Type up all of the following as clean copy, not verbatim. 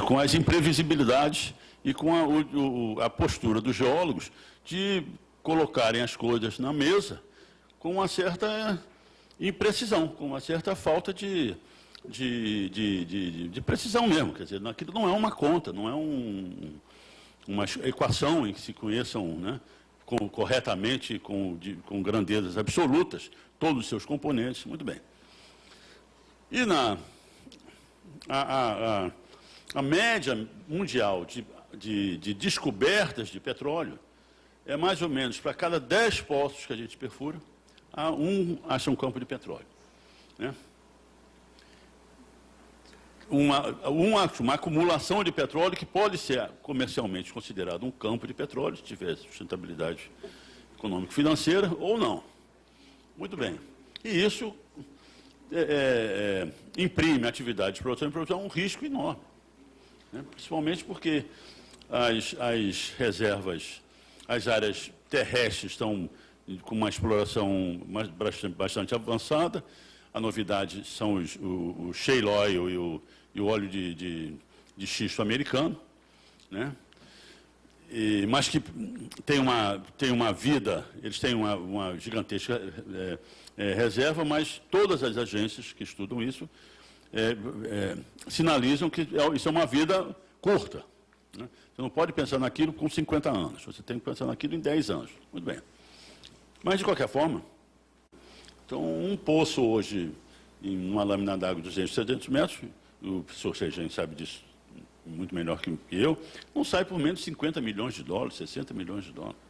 com as imprevisibilidades e com a postura dos geólogos de colocarem as coisas na mesa com uma certa imprecisão, com uma certa falta de precisão mesmo. Quer dizer, aquilo não é uma conta, não é uma equação em que se conheçam, né, corretamente, com grandezas absolutas, todos os seus componentes. Muito bem. E a média mundial de descobertas de petróleo é mais ou menos, para cada 10 poços que a gente perfura, acha um campo de petróleo, né? Uma acumulação de petróleo que pode ser comercialmente considerado um campo de petróleo, se tiver sustentabilidade econômico-financeira ou não. Muito bem. E isso imprime à atividade de produção e produção um risco enorme, né? Principalmente porque as reservas, as áreas terrestres estão com uma exploração bastante avançada. A novidade são o shale oil e o óleo de xisto americano, né? Mas que tem uma vida, eles têm uma gigantesca reserva, mas todas as agências que estudam isso sinalizam que isso é uma vida curta, né? Você não pode pensar naquilo com 50 anos, você tem que pensar naquilo em 10 anos. Muito bem. Mas, de qualquer forma, então, um poço hoje, em uma lâmina d'água de 200, 300 metros, o professor Sergem sabe disso muito melhor que eu, não sai por menos de 50 milhões de dólares, 60 milhões de dólares,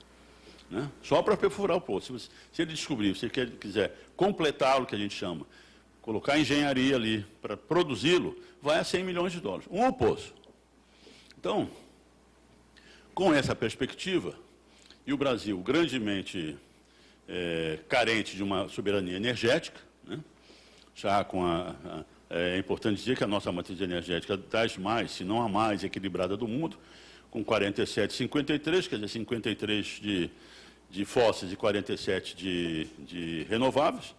né? Só para perfurar o poço. Se ele descobrir, se ele quiser completá-lo, que a gente chama, colocar engenharia ali para produzi-lo, vai a 100 milhões de dólares. Um poço. Então, com essa perspectiva, e o Brasil grandemente carente de uma soberania energética, né? Já com é importante dizer que a nossa matriz energética das mais, se não a mais equilibrada do mundo, com 47, 53, quer dizer, 53 de fósseis e 47 de renováveis.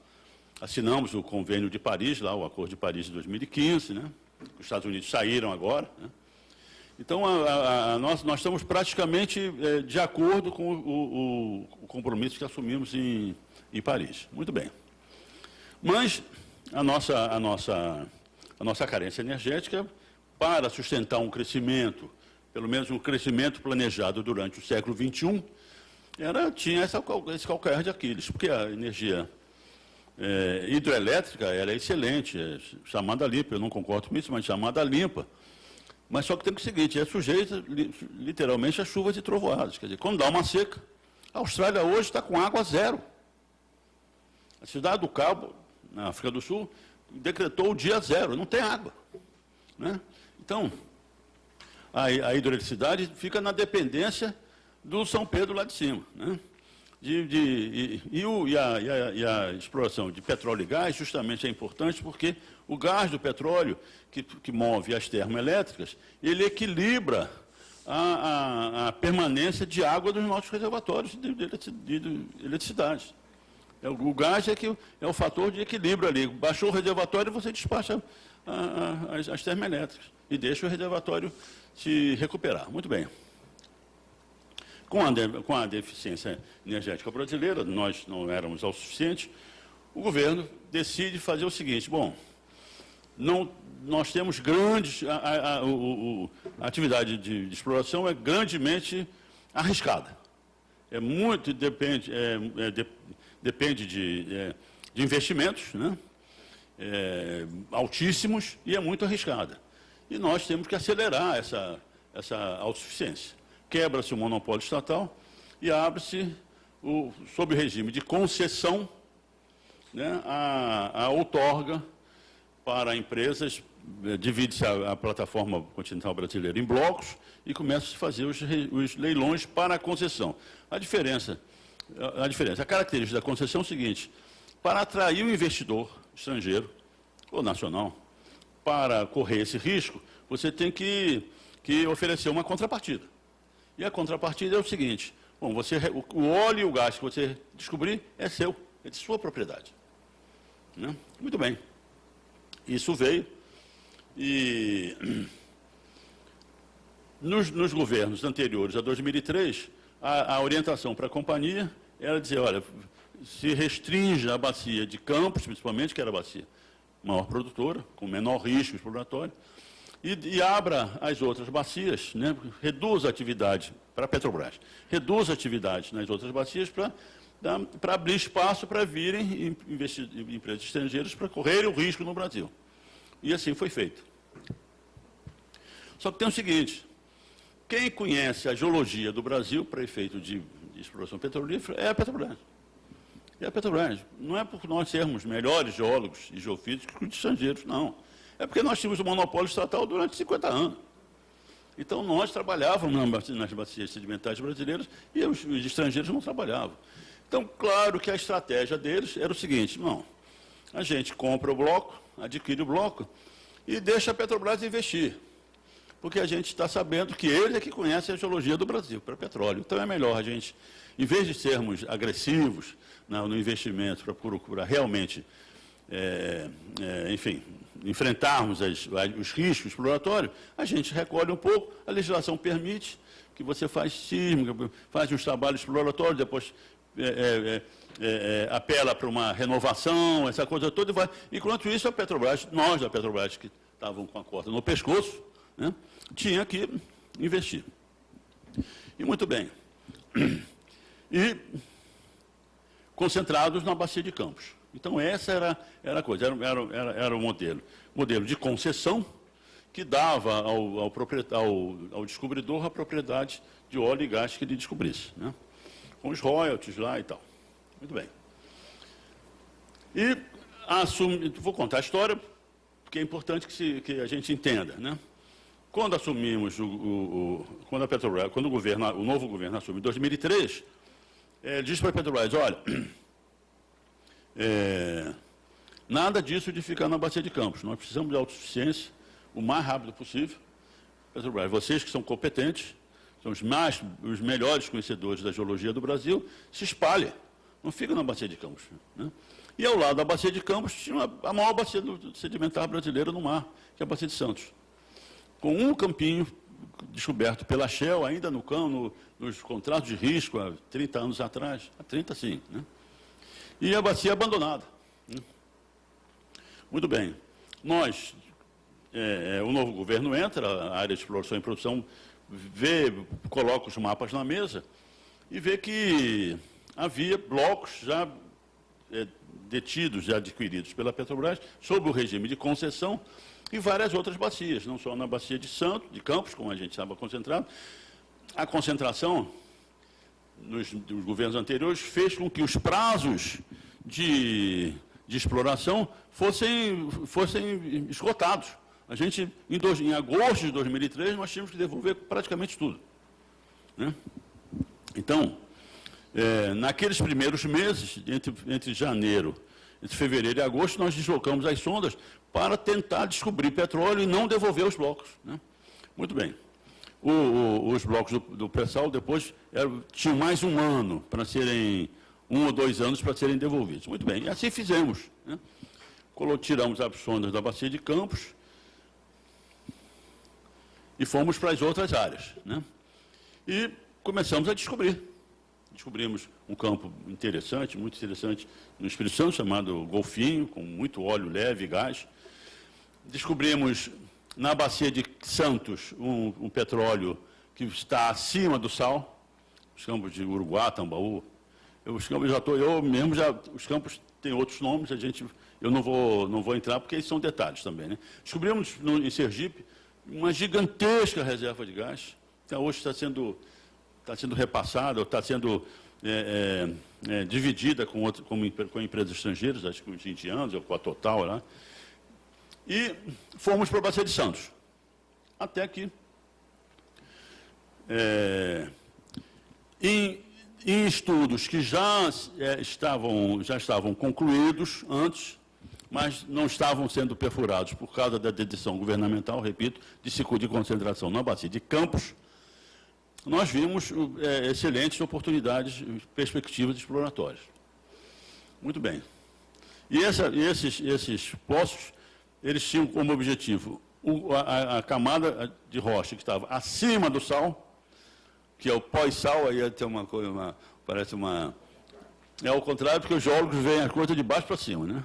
Assinamos o Convênio de Paris, lá, o Acordo de Paris de 2015, né? Os Estados Unidos saíram agora, né? Então, nós estamos praticamente de acordo com o compromisso que assumimos em Paris. Muito bem. Mas a nossa carência energética, para sustentar um crescimento, pelo menos um crescimento planejado durante o século XXI, tinha esse calcanhar de Aquiles, porque a energia hidrelétrica ela é excelente, chamada limpa, eu não concordo com isso, mas chamada limpa. Mas só que tem o seguinte, é sujeita literalmente a chuvas e trovoadas. Quer dizer, quando dá uma seca, a Austrália hoje está com água zero. A cidade do Cabo, na África do Sul, decretou o dia zero, não tem água, né? Então, a hidroeletricidade fica na dependência do São Pedro lá de cima, né? A exploração de petróleo e gás justamente é importante porque o gás do petróleo, que move as termoelétricas, ele equilibra a permanência de água dos nossos reservatórios de eletricidade. O gás é o fator de equilíbrio ali. Baixou o reservatório, você despacha as termoelétricas e deixa o reservatório se recuperar. Muito bem. Com a deficiência energética brasileira, nós não éramos autossuficientes, o governo decide fazer o seguinte: bom, nós temos grandes... A atividade de exploração é grandemente arriscada. Depende de investimentos, né? Altíssimos, e é muito arriscada. E nós temos que acelerar essa autossuficiência. Quebra-se o monopólio estatal e abre-se, sob o regime de concessão, né, a outorga para empresas, divide-se a plataforma continental brasileira em blocos e começa a fazer os leilões para a concessão. A característica da concessão é o seguinte: para atrair o investidor estrangeiro ou nacional, para correr esse risco, você tem que oferecer uma contrapartida. E a contrapartida é o seguinte: bom, o óleo e o gás que você descobrir é seu, é de sua propriedade, né? Muito bem. Isso veio e Nos governos anteriores a 2003, a orientação para a companhia era dizer, olha, se restringe a bacia de Campos, principalmente, que era a bacia maior produtora, com menor risco exploratório, e abra as outras bacias, né, reduz a atividade para a Petrobras, reduz a atividade nas outras bacias para abrir espaço para virem empresas estrangeiras para correrem o risco no Brasil. E assim foi feito. Só que tem o seguinte, quem conhece a geologia do Brasil para efeito de exploração petrolífera é a Petrobras. É a Petrobras. Não é por nós sermos melhores geólogos e geofísicos que os estrangeiros, não. É porque nós tínhamos o monopólio estatal durante 50 anos. Então, nós trabalhávamos nas bacias sedimentares brasileiras e os estrangeiros não trabalhavam. Então, claro que a estratégia deles era o seguinte, não, a gente compra o bloco, adquire o bloco e deixa a Petrobras investir. Porque a gente está sabendo que ele é que conhece a geologia do Brasil para petróleo. Então, é melhor a gente, em vez de sermos agressivos no investimento para procurar realmente, enfim, enfrentarmos os riscos exploratórios, a gente recolhe um pouco, a legislação permite que você faz sísmica, faz uns trabalhos exploratórios, depois apela para uma renovação, essa coisa toda, e vai. Enquanto isso, a Petrobras, nós da Petrobras, que estavam com a corda no pescoço, né, tinha que investir. E muito bem. E concentrados na bacia de Campos. Então, essa era a coisa, era o modelo de concessão que dava ao descobridor a propriedade de óleo e gás que ele descobrisse, né? Com os royalties lá e tal. Muito bem. E vou contar a história, porque é importante que a gente entenda, né? Quando assumimos, quando a Petrobras, quando o novo governo assume em 2003, diz para a Petrobras, olha, nada disso de ficar na bacia de Campos, nós precisamos de autossuficiência o mais rápido possível. Petrobras, vocês que são competentes, são os melhores conhecedores da geologia do Brasil, se espalhem, não fica na bacia de Campos, né? E ao lado da bacia de Campos tinha a maior bacia sedimentar brasileira no mar, que é a bacia de Santos, com um campinho descoberto pela Shell, ainda nos contratos de risco, há 30 anos atrás, há 30 sim, né? E a bacia abandonada, né? Muito bem. Nós, o novo governo entra, a área de exploração e produção coloca os mapas na mesa e vê que havia blocos já detidos, já adquiridos pela Petrobras, sob o regime de concessão, e várias outras bacias, não só na bacia de Santos, de Campos, como a gente estava concentrado. A concentração dos governos anteriores fez com que os prazos de exploração fossem esgotados. A gente, em agosto de 2003, nós tínhamos que devolver praticamente tudo, né? Então, naqueles primeiros meses, entre fevereiro e agosto, nós deslocamos as sondas para tentar descobrir petróleo e não devolver os blocos, né? Muito bem. Os blocos do pré-sal depois tinham mais um ano para serem, 1 ou 2 anos para serem devolvidos. Muito bem, e assim fizemos, né? Tiramos as sondas da bacia de Campos e fomos para as outras áreas, né? E começamos a descobrir. Descobrimos um campo interessante, muito interessante, no Espírito Santo, chamado Golfinho, com muito óleo leve e gás. Descobrimos na bacia de Santos um petróleo que está acima do sal, os campos de Uruguá, Tambaú. Os campos têm outros nomes, eu não vou entrar porque eles são detalhes também, né? Descobrimos em Sergipe uma gigantesca reserva de gás, que hoje está sendo repassada, ou está sendo dividida com empresas estrangeiras, acho que uns 20 anos, ou com a Total lá. E fomos para a Bacia de Santos. Até que, em estudos que já estavam concluídos antes, mas não estavam sendo perfurados por causa da decisão governamental, repito, de concentração na Bacia de Campos, nós vimos excelentes oportunidades, perspectivas exploratórias. Muito bem. E esses poços, eles tinham como objetivo a camada de rocha que estava acima do sal, que é o pós-sal, aí tem uma coisa, parece uma... É ao contrário, porque os geólogos veem a coisa de baixo para cima, né?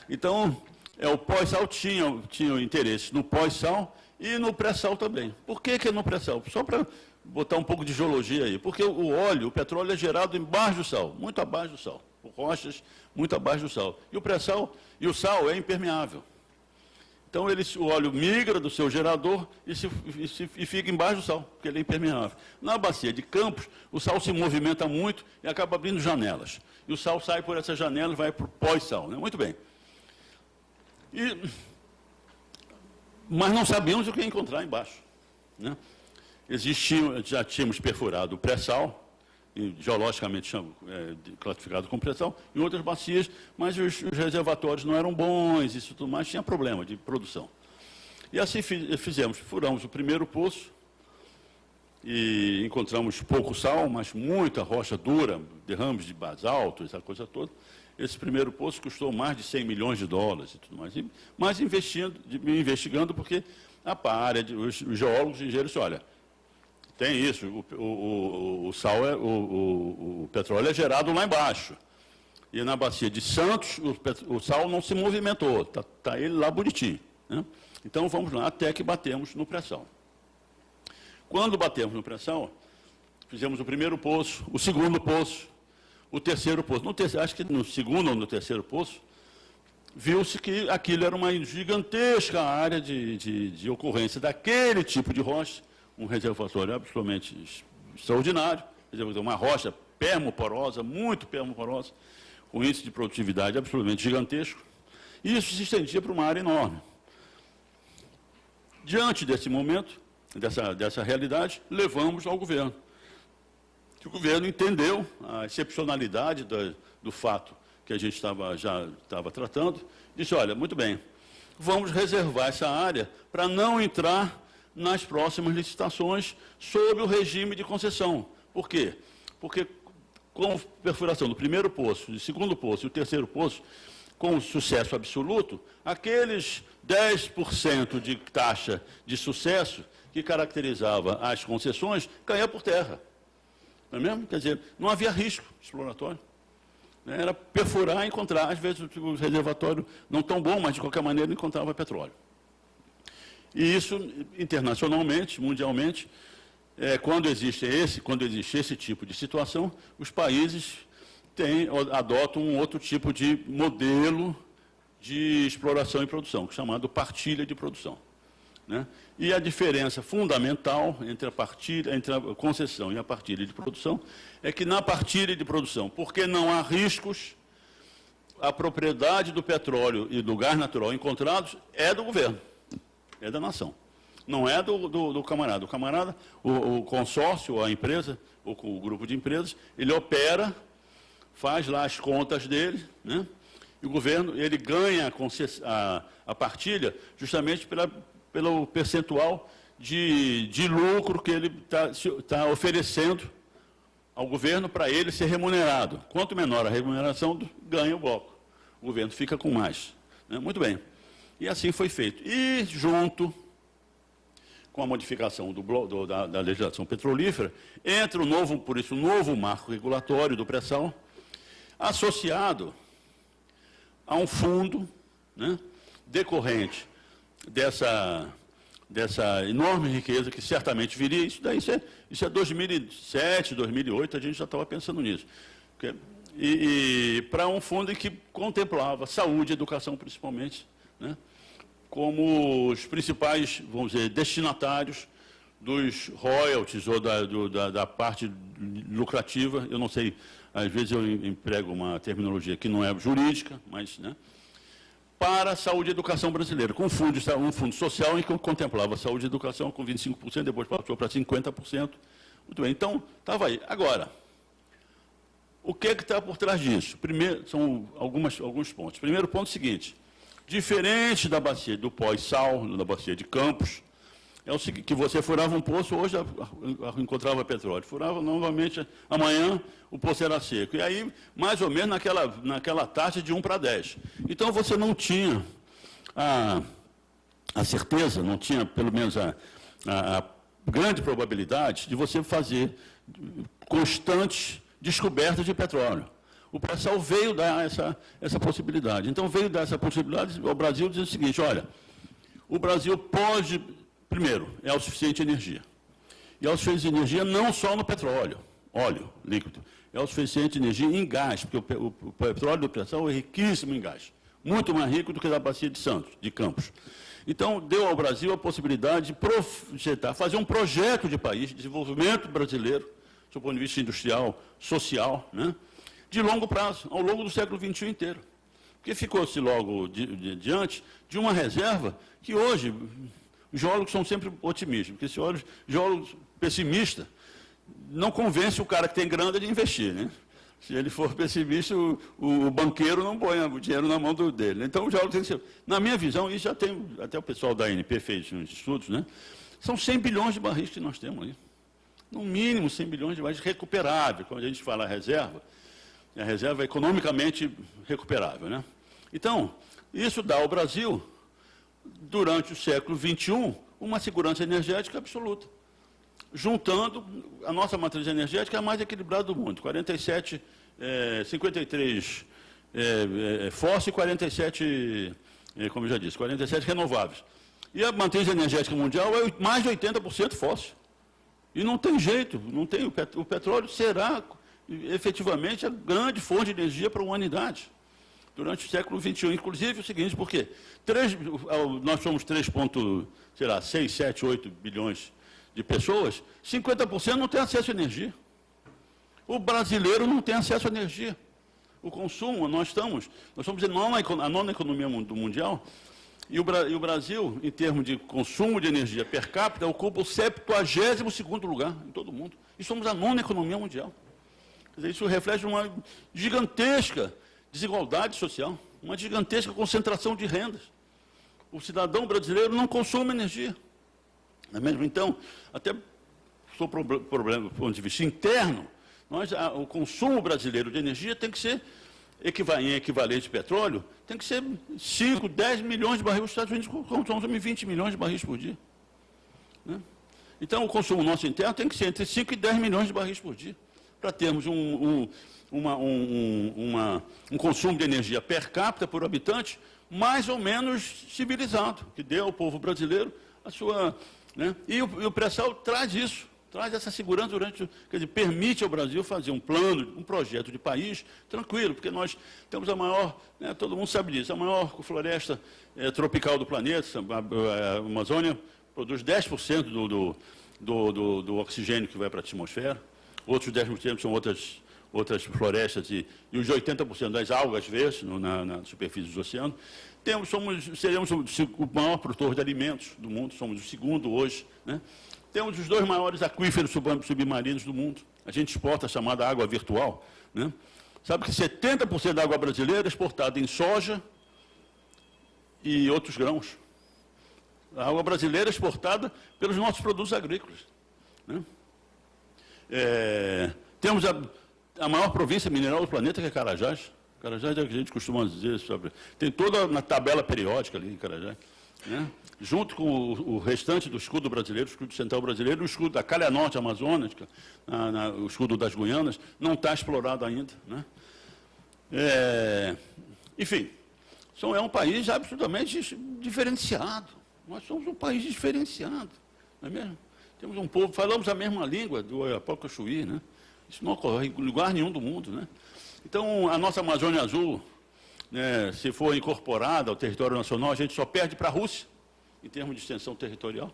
Então, o pós-sal tinha interesse no pós-sal e no pré-sal também. Por que no pré-sal? Só para botar um pouco de geologia aí. Porque o óleo, o petróleo é gerado embaixo do sal, muito abaixo do sal. Por rochas muito abaixo do sal. E o pré-sal, e o sal é impermeável. Então, o óleo migra do seu gerador e fica embaixo do sal, porque ele é impermeável. Na bacia de Campos, o sal se movimenta muito e acaba abrindo janelas. E o sal sai por essas janelas e vai para o pós-sal, né? Muito bem. Mas não sabíamos o que ia encontrar embaixo, né? Já tínhamos perfurado o pré-sal, geologicamente classificado como pré-sal, em outras bacias, mas os reservatórios não eram bons, isso tudo mais, tinha problema de produção. E assim furamos o primeiro poço e encontramos pouco sal, mas muita rocha dura, derrames de basalto, essa coisa toda. Esse primeiro poço custou mais de 100 milhões de dólares e tudo mais. Mas investigando, porque os geólogos e engenheiros, olha, tem isso, o sal, o petróleo é gerado lá embaixo. E na bacia de Santos, o sal não se movimentou, está ele lá bonitinho, né? Então vamos lá, até que batemos no pré-sal. Quando batemos no pré-sal, fizemos o primeiro poço, o segundo poço, o terceiro poço. Acho que no segundo ou no terceiro poço, viu-se que aquilo era uma gigantesca área de ocorrência daquele tipo de rocha, um reservatório absolutamente extraordinário, uma rocha permoporosa, muito permoporosa, com índice de produtividade absolutamente gigantesco, e isso se estendia para uma área enorme. Diante desse momento, dessa realidade, levamos ao governo. O governo entendeu a excepcionalidade do fato que a gente já estava tratando, disse, olha, muito bem, vamos reservar essa área para não entrar nas próximas licitações sob o regime de concessão. Por quê? Porque com a perfuração do primeiro poço, do segundo poço e o terceiro poço, com sucesso absoluto, aqueles 10% de taxa de sucesso que caracterizava as concessões caía por terra. Não é mesmo? Quer dizer, não havia risco exploratório. Era perfurar e encontrar. Às vezes o reservatório não tão bom, mas de qualquer maneira encontrava petróleo. E isso, internacionalmente, mundialmente, quando existe esse tipo de situação, os países adotam um outro tipo de modelo de exploração e produção, chamado partilha de produção, né? E a diferença fundamental entre a concessão e a partilha de produção é que na partilha de produção, porque não há riscos, a propriedade do petróleo e do gás natural encontrados é do governo, é da nação. Não é do camarada. O camarada, o consórcio, a empresa, o grupo de empresas, ele opera, faz lá as contas dele, né? E o governo, ele ganha a partilha justamente pelo percentual de lucro que ele está oferecendo ao governo para ele ser remunerado. Quanto menor a remuneração, ganha o bloco. O governo fica com mais, né? Muito bem. E assim foi feito. E junto com a modificação da legislação petrolífera, entra o novo marco regulatório do pré-sal, associado a um fundo, né, decorrente dessa enorme riqueza que certamente viria. Isso é 2007, 2008, a gente já estava pensando nisso. E para um fundo que contemplava saúde e educação, principalmente, né, como os principais, vamos dizer, destinatários dos royalties ou da parte lucrativa. Eu não sei, às vezes eu emprego uma terminologia que não é jurídica, mas, né, para a saúde e educação brasileira, com um fundo social em que contemplava saúde e educação com 25%, depois passou para 50%. Muito bem, então, estava aí. Agora, o que está por trás disso? Primeiro, são alguns pontos. Primeiro ponto é o seguinte: diferente da bacia do pós-sal, da bacia de Campos, é o seguinte, que você furava um poço, hoje encontrava petróleo. Furava novamente, amanhã o poço era seco. E aí, mais ou menos naquela taxa de 1 para 10. Então, você não tinha a a certeza, não tinha pelo menos a grande probabilidade de você fazer constantes descobertas de petróleo. O pré-sal veio dar essa possibilidade. Então, veio dar essa possibilidade ao Brasil dizendo o seguinte, olha, o Brasil pode, primeiro, é autossuficiente em energia. E autossuficiente em energia não só no petróleo, óleo líquido, é autossuficiente em energia em gás, porque o petróleo do pré-sal é riquíssimo em gás, muito mais rico do que da bacia de Santos, de Campos. Então, deu ao Brasil a possibilidade de projetar, fazer um projeto de país, de desenvolvimento brasileiro, do ponto de vista industrial, social, né, de longo prazo, ao longo do século XXI inteiro. Porque ficou-se logo diante de uma reserva que hoje, os geólogos são sempre otimistas, porque se geólogos pessimistas não convence o cara que tem grana de investir, né? Se ele for pessimista, o banqueiro não põe o dinheiro na mão dele. Então, o geólogo tem que ser... Na minha visão, e já tem, até o pessoal da ANP fez uns estudos, né? São 100 bilhões de barris que nós temos aí. No mínimo 100 bilhões de barris recuperáveis. Quando a gente fala a reserva é economicamente recuperável, né? Então, isso dá ao Brasil, durante o século XXI, uma segurança energética absoluta. Juntando a nossa matriz energética é a mais equilibrada do mundo, 53 fóssil e 47, como eu já disse, 47 renováveis. E a matriz energética mundial é mais de 80% fóssil. E não tem jeito, não tem, o petróleo será efetivamente a grande fonte de energia para a humanidade durante o século XXI. Inclusive o seguinte, porque nós somos 3,6, 7, 8 bilhões de pessoas, 50% não tem acesso à energia. O brasileiro não tem acesso à energia. O consumo, nós somos a nona economia mundial, e o Brasil, em termos de consumo de energia per capita, ocupa o 72º lugar em todo o mundo. E somos a nona economia mundial. Quer dizer, isso reflete uma gigantesca desigualdade social, uma gigantesca concentração de rendas. O cidadão brasileiro não consome energia. Não é mesmo? Então, até do problema do ponto de vista interno, o consumo brasileiro de energia tem que ser, em equivalente de petróleo, tem que ser 5, 10 milhões de barris. Os Estados Unidos consomem 20 milhões de barris por dia. Né? Então, o consumo nosso interno tem que ser entre 5 e 10 milhões de barris por dia, para termos um consumo de energia per capita por habitante mais ou menos civilizado, que dê ao povo brasileiro a sua... Né? E o pré-sal traz isso, traz essa segurança quer dizer, permite ao Brasil fazer um plano, um projeto de país tranquilo, porque nós temos a maior, né, todo mundo sabe disso, a maior floresta tropical do planeta, a Amazônia produz 10% do oxigênio que vai para a atmosfera, outros 10% são outras florestas e os 80% das algas verdes na superfície dos oceanos. Seremos o maior produtor de alimentos do mundo, somos o segundo hoje, né? Temos os 2 maiores aquíferos submarinos do mundo. A gente exporta a chamada água virtual, né? Sabe que 70% da água brasileira é exportada em soja e outros grãos. A água brasileira é exportada pelos nossos produtos agrícolas, né? Temos a maior província mineral do planeta, que é Carajás. Carajás é o que a gente costuma dizer, tem toda na tabela periódica ali em Carajás, né? Junto com o restante do escudo brasileiro, o escudo central brasileiro, o escudo da Calha Norte Amazônica, o escudo das Guianas, não está explorado ainda, né? Enfim, é um país absolutamente diferenciado. Nós somos um país diferenciado, não é mesmo? Temos um povo, falamos a mesma língua do Oiapoque-Chuí, né? Isso não ocorre em lugar nenhum do mundo, né? Então, a nossa Amazônia Azul, né, se for incorporada ao território nacional, a gente só perde para a Rússia, em termos de extensão territorial.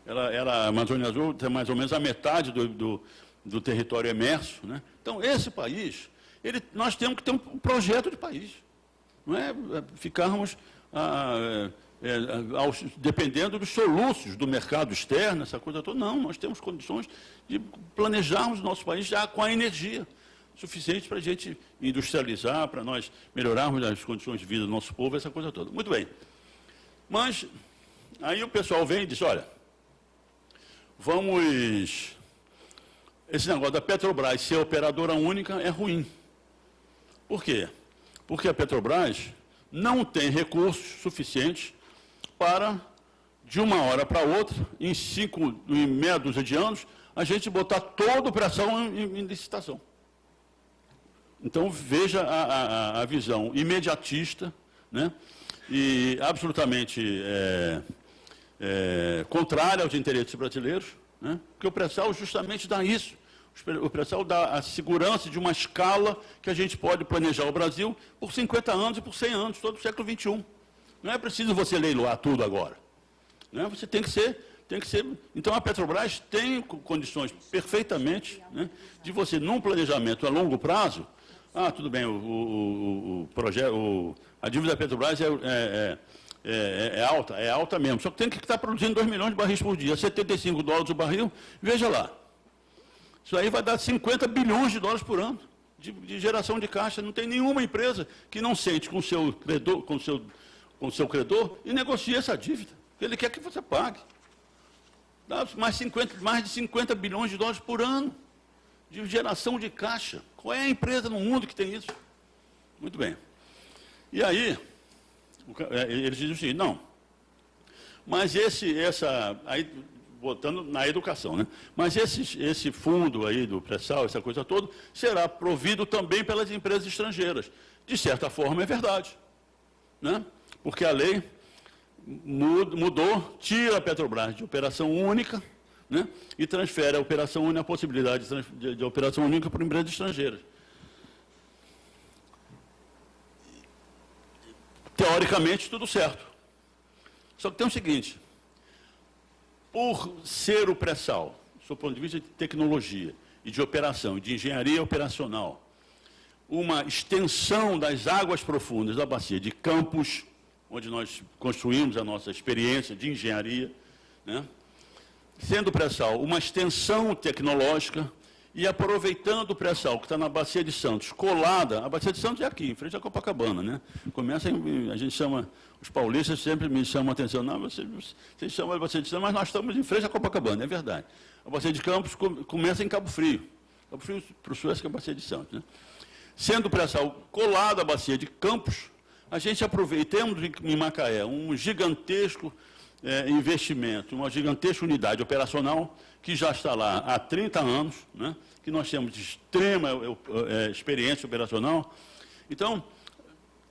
A Amazônia Azul tem mais ou menos a metade do território emerso, né? Então, esse país, nós temos que ter um projeto de país. Não é ficarmos dependendo dos soluços do mercado externo, essa coisa toda. Não, nós temos condições de planejarmos o nosso país já com a energia suficiente para a gente industrializar, para nós melhorarmos as condições de vida do nosso povo, essa coisa toda. Muito bem. Mas, aí o pessoal vem e diz, olha, esse negócio da Petrobras ser operadora única é ruim. Por quê? Porque a Petrobras não tem recursos suficientes para de uma hora para outra, em meia dúzia de anos, a gente botar todo o pré-sal em licitação. Então, veja a visão imediatista, né, e absolutamente contrária aos interesses brasileiros, né, porque o pré-sal justamente dá isso. O pré-sal dá a segurança de uma escala que a gente pode planejar o Brasil por 50 anos e por 100 anos, todo o século XXI. Não é preciso você leiloar tudo agora. Né? Você tem que ser. Então, a Petrobras tem condições perfeitamente, né, de você, num planejamento a longo prazo, tudo bem, a dívida da Petrobras é alta mesmo, só que tem que estar produzindo 2 milhões de barris por dia, $75 o barril, veja lá. Isso aí vai dar 50 bilhões de dólares por ano de geração de caixa. Não tem nenhuma empresa que não sente com o seu credor e negocie essa dívida. Ele quer que você pague. Dá mais de 50 bilhões de dólares por ano de geração de caixa. Qual é a empresa no mundo que tem isso? Muito bem. E aí, eles dizem o seguinte, não, mas aí, botando na educação, né? Mas esse fundo aí do pré-sal, essa coisa toda, será provido também pelas empresas estrangeiras. De certa forma, é verdade, né? Porque a lei mudou, tira a Petrobras de operação única, né, e transfere a operação única, a possibilidade de operação única para empresas estrangeiras. Teoricamente, tudo certo. Só que tem o seguinte, por ser o pré-sal, do ponto de vista de tecnologia e de operação, de engenharia operacional, uma extensão das águas profundas da bacia de Campos, onde nós construímos a nossa experiência de engenharia, né? Sendo o pré-sal uma extensão tecnológica e aproveitando o pré-sal que está na Bacia de Santos, colada, a Bacia de Santos é aqui, em frente à Copacabana, né? A gente chama, os paulistas sempre me chamam a atenção, não, vocês chamam a Bacia de Santos, mas nós estamos em frente à Copacabana, é verdade. A Bacia de Campos começa em Cabo Frio para o sul, que é a Bacia de Santos, né? Sendo o pré-sal colado à Bacia de Campos, a gente aproveitamos em Macaé um gigantesco investimento, uma gigantesca unidade operacional que já está lá há 30 anos, né, que nós temos extrema experiência operacional. Então,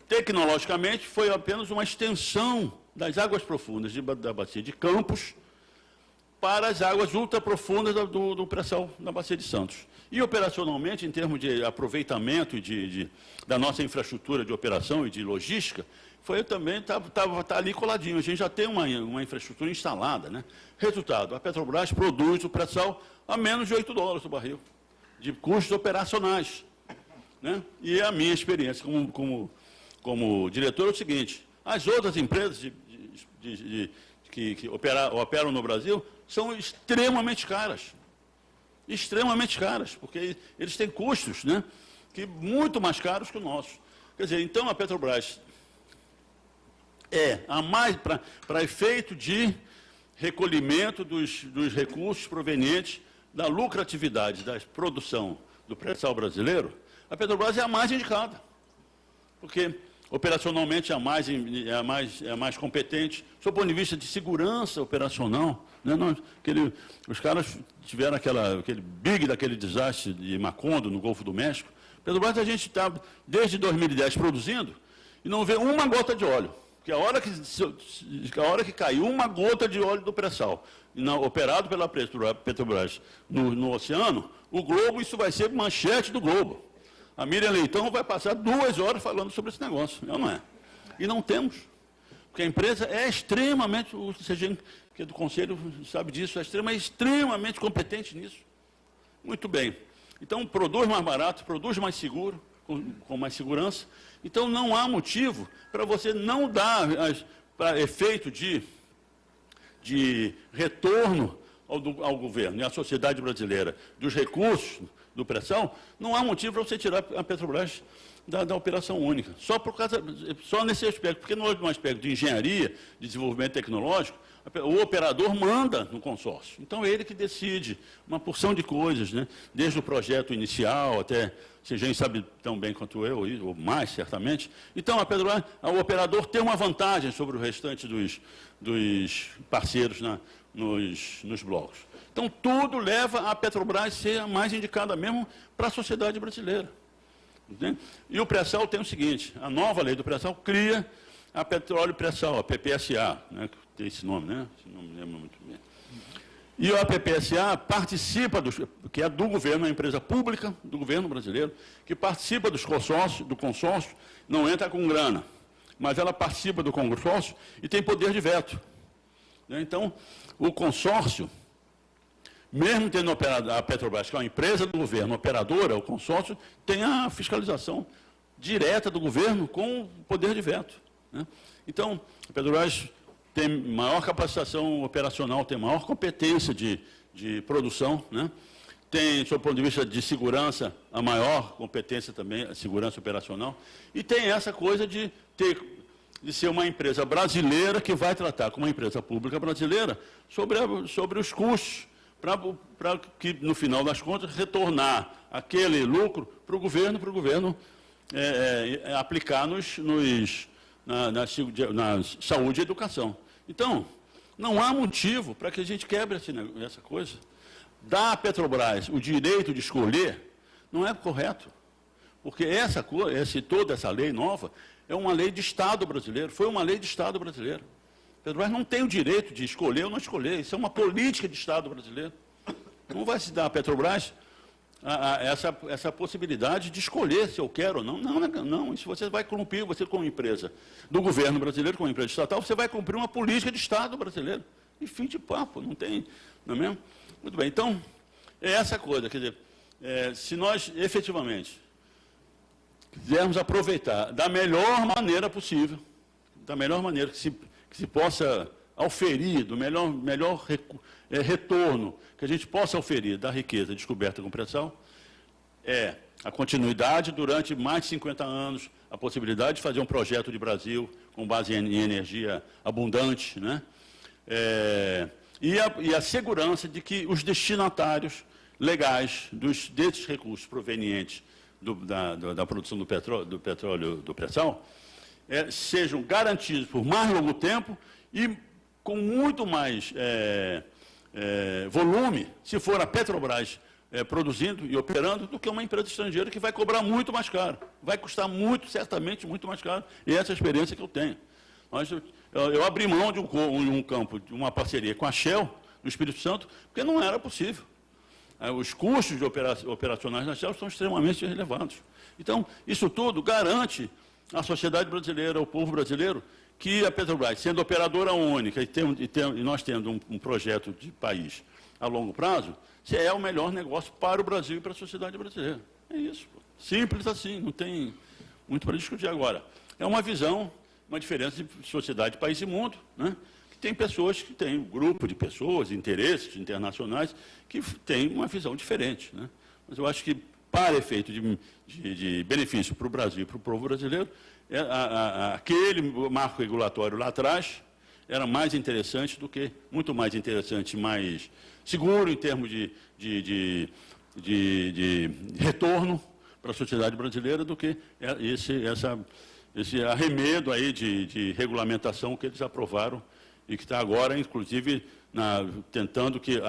tecnologicamente, foi apenas uma extensão das águas profundas da Bacia de Campos para as águas ultraprofundas do pré-sal da Bacia de Santos. E operacionalmente, em termos de aproveitamento da nossa infraestrutura de operação e de logística, foi também, tá ali coladinho. A gente já tem uma infraestrutura instalada, né? Resultado, a Petrobras produz o pré-sal a menos de $8 o barril, de custos operacionais, né? E a minha experiência como diretor é o seguinte, as outras empresas que operam no Brasil são extremamente caras, porque eles têm custos, né, muito mais caros que o nosso. Quer dizer, então a Petrobras a mais, para efeito de recolhimento dos recursos provenientes da lucratividade da produção do pré-sal brasileiro, a Petrobras é a mais indicada, porque operacionalmente é a mais competente, do ponto de vista de segurança operacional, né? Os caras tiveram aquele daquele desastre de Macondo, no Golfo do México. Petrobras, a gente está, desde 2010, produzindo e não vê uma gota de óleo. Porque a hora que caiu uma gota de óleo do pré-sal, operado pela Petrobras no oceano, o Globo, isso vai ser manchete do Globo. A Miriam Leitão vai passar 2 horas falando sobre esse negócio, não é? E não temos. Porque a empresa é extremamente, o CGM, que é do Conselho, sabe disso, é extremamente competente nisso. Muito bem. Então, produz mais barato, produz mais seguro, com mais segurança. Então, não há motivo para você não dar, para efeito de retorno ao governo e à sociedade brasileira dos recursos do pré-sal, não há motivo para você tirar a Petrobras da operação única. Só nesse aspecto, porque no aspecto de engenharia, de desenvolvimento tecnológico, O operador manda no consórcio. Então, é ele que decide uma porção de coisas, né? Desde o projeto inicial até, você já sabe tão bem quanto eu, ou mais, certamente. Então, a Petrobras, o operador tem uma vantagem sobre o restante dos parceiros nos blocos. Então, tudo leva a Petrobras a ser a mais indicada mesmo para a sociedade brasileira. Entende? E o pré-sal tem o seguinte, a nova lei do pré-sal cria a Petróleo Pré-Sal, a PPSA, né, que tem esse nome, né? Esse nome me lembro muito bem. E a PPSA participa, que é do governo, é uma empresa pública do governo brasileiro, que participa do consórcio, não entra com grana, mas ela participa do consórcio e tem poder de veto. Então, o consórcio, mesmo tendo a Petrobras, que é uma empresa do governo, operadora, o consórcio, tem a fiscalização direta do governo com poder de veto. Né? Então, a Petrobras tem maior capacitação operacional, tem maior competência de produção, né? Tem, sob o ponto de vista de segurança, a maior competência também, a segurança operacional, e tem essa coisa de ser uma empresa brasileira que vai tratar com uma empresa pública brasileira sobre os custos, para que, no final das contas, retornar aquele lucro para o governo aplicar na saúde e educação. Então, não há motivo para que a gente quebre essa coisa. Dar à Petrobras o direito de escolher não é correto, porque toda essa lei nova é uma lei de Estado brasileiro, foi uma lei de Estado brasileiro. A Petrobras não tem o direito de escolher ou não escolher, isso é uma política de Estado brasileiro. Não vai se dar à Petrobras essa possibilidade de escolher se eu quero ou não. Não, isso você vai cumprir, você como empresa do governo brasileiro, como empresa estatal, você vai cumprir uma política de Estado brasileiro. E fim de papo, não é mesmo? Muito bem, então, é essa coisa, quer dizer, se nós efetivamente quisermos aproveitar da melhor maneira possível, da melhor maneira que se possa auferir, do melhor retorno que a gente possa auferir da riqueza descoberta com pré-sal, é a continuidade durante mais de 50 anos, a possibilidade de fazer um projeto de Brasil com base em energia abundante, né? E a segurança de que os destinatários legais desses recursos provenientes da produção do petróleo do pré-sal sejam garantidos por mais longo tempo e com muito mais volume, se for a Petrobras produzindo e operando, do que uma empresa estrangeira que vai cobrar muito mais caro. Vai custar certamente muito mais caro. E essa é a experiência que eu tenho. Eu abri mão de um campo, de uma parceria com a Shell, no Espírito Santo, porque não era possível. Os custos operacionais da Shell são extremamente elevados. Então, isso tudo garante à sociedade brasileira, ao povo brasileiro, que a Petrobras, sendo operadora única e nós tendo um projeto de país a longo prazo, é o melhor negócio para o Brasil e para a sociedade brasileira. É isso. Pô. Simples assim, não tem muito para discutir agora. É uma visão, uma diferença de sociedade, país e mundo, né? Que tem pessoas que têm um grupo de pessoas, interesses internacionais, que têm uma visão diferente, né? Mas eu acho que, para efeito de benefício para o Brasil e para o povo brasileiro, aquele marco regulatório lá atrás era mais interessante muito mais interessante, mais seguro em termos de retorno para a sociedade brasileira do que esse arremedo aí de regulamentação que eles aprovaram e que está agora, inclusive, tentando que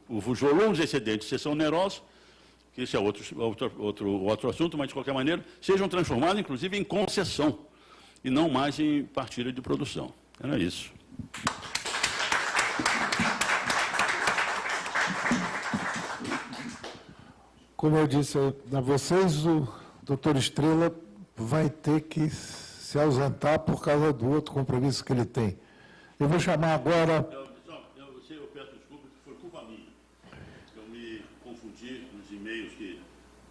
os volumes excedentes sejam onerosos, que esse é outro assunto, mas, de qualquer maneira, sejam transformados, inclusive, em concessão, e não mais em partilha de produção. Era isso. Como eu disse a vocês, o doutor Estrela vai ter que se ausentar por causa do outro compromisso que ele tem. Eu vou chamar agora... Eu peço desculpa, que foi culpa minha. Eu me confundi nos e-mails que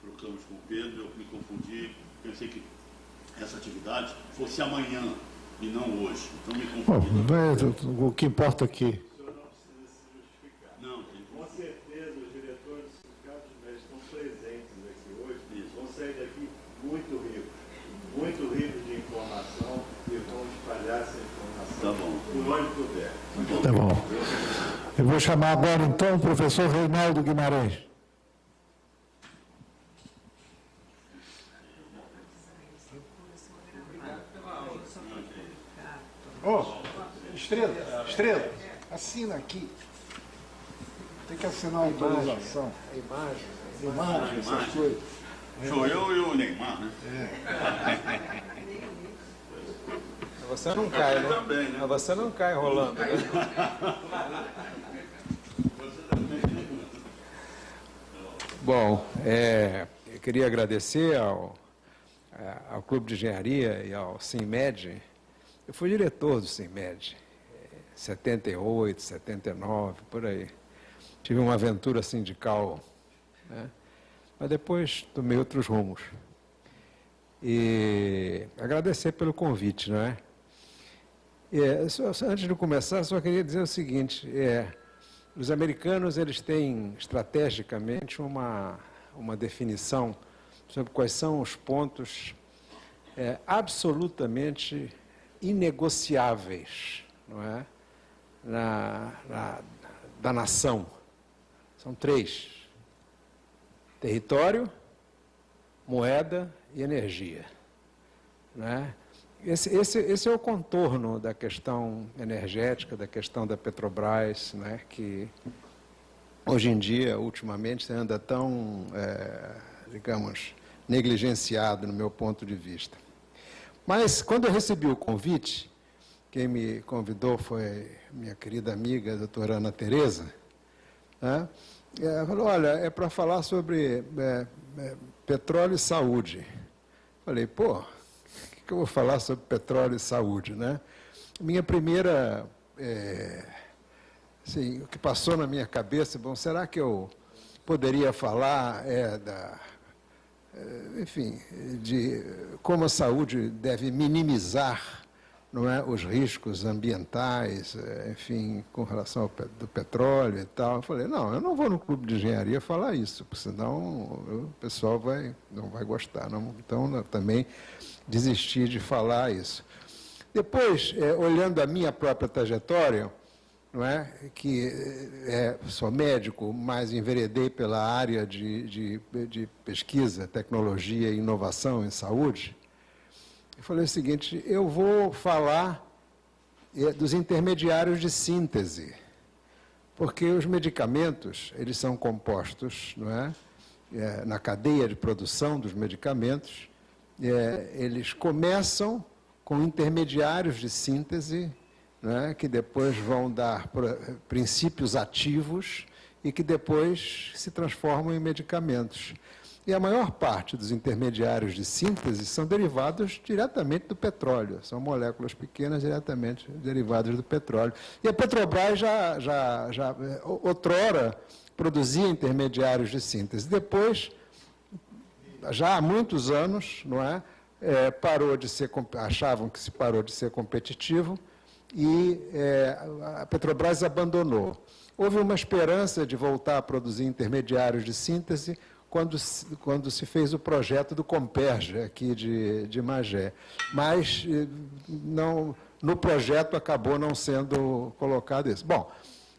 trocamos com o Pedro, eu me confundi, pensei que essa atividade fosse amanhã e não hoje. Então me confundi. O que importa aqui... O senhor não precisa se justificar. Não, com certeza os diretores dos sindicatos médicos estão presentes aqui hoje. Isso. Vão sair daqui muito ricos de informação e vão espalhar essa informação. Tá bom. por onde puder. Tá bom. Eu vou chamar agora, então, o professor Reinaldo Guimarães. Estrela, assina aqui. Tem que assinar a autorização. Imagem, essas coisas. Sou eu e o Neymar, né? Você não cai, né? Também, né? Você não cai rolando. Né? Bom, eu queria agradecer ao Clube de Engenharia e ao CIMED. Eu fui diretor do CIMED, 78, 79, por aí. Tive uma aventura sindical, né? Mas depois tomei outros rumos. E agradecer pelo convite, não é? Antes de começar, só queria dizer o seguinte, os americanos eles têm estrategicamente uma definição sobre quais são os pontos absolutamente inegociáveis, não é? Da nação. São 3. Território, moeda e energia. Não é? Esse é o contorno da questão energética, da questão da Petrobras, né, que hoje em dia, ultimamente, anda tão, digamos, negligenciado no meu ponto de vista. Mas, quando eu recebi o convite, quem me convidou foi minha querida amiga, a doutora Ana Tereza, né? Ela falou, olha, é para falar sobre petróleo e saúde. Falei, pô, o que eu vou falar sobre petróleo e saúde, né? Minha primeira, assim, o que passou na minha cabeça, bom, será que eu poderia falar enfim, de como a saúde deve minimizar, não é, os riscos ambientais, enfim, com relação ao do petróleo e tal. Eu falei, não, eu não vou no clube de engenharia falar isso, porque senão o pessoal não vai gostar. Não? Então, eu também desisti de falar isso. Depois, olhando a minha própria trajetória, não é, que sou médico, mas enveredei pela área de pesquisa, tecnologia e inovação em saúde, eu falei o seguinte, eu vou falar dos intermediários de síntese, porque os medicamentos, eles são compostos, não é? Na cadeia de produção dos medicamentos, eles começam com intermediários de síntese, não é? Que depois vão dar princípios ativos e que depois se transformam em medicamentos. E a maior parte dos intermediários de síntese são derivados diretamente do petróleo, são moléculas pequenas diretamente derivadas do petróleo. E a Petrobras já outrora produzia intermediários de síntese. Depois, já há muitos anos, não é? Achavam que se parou de ser competitivo e a Petrobras abandonou. Houve uma esperança de voltar a produzir intermediários de síntese quando se fez o projeto do Comperge, aqui de Magé. Mas no projeto acabou não sendo colocado isso. Bom,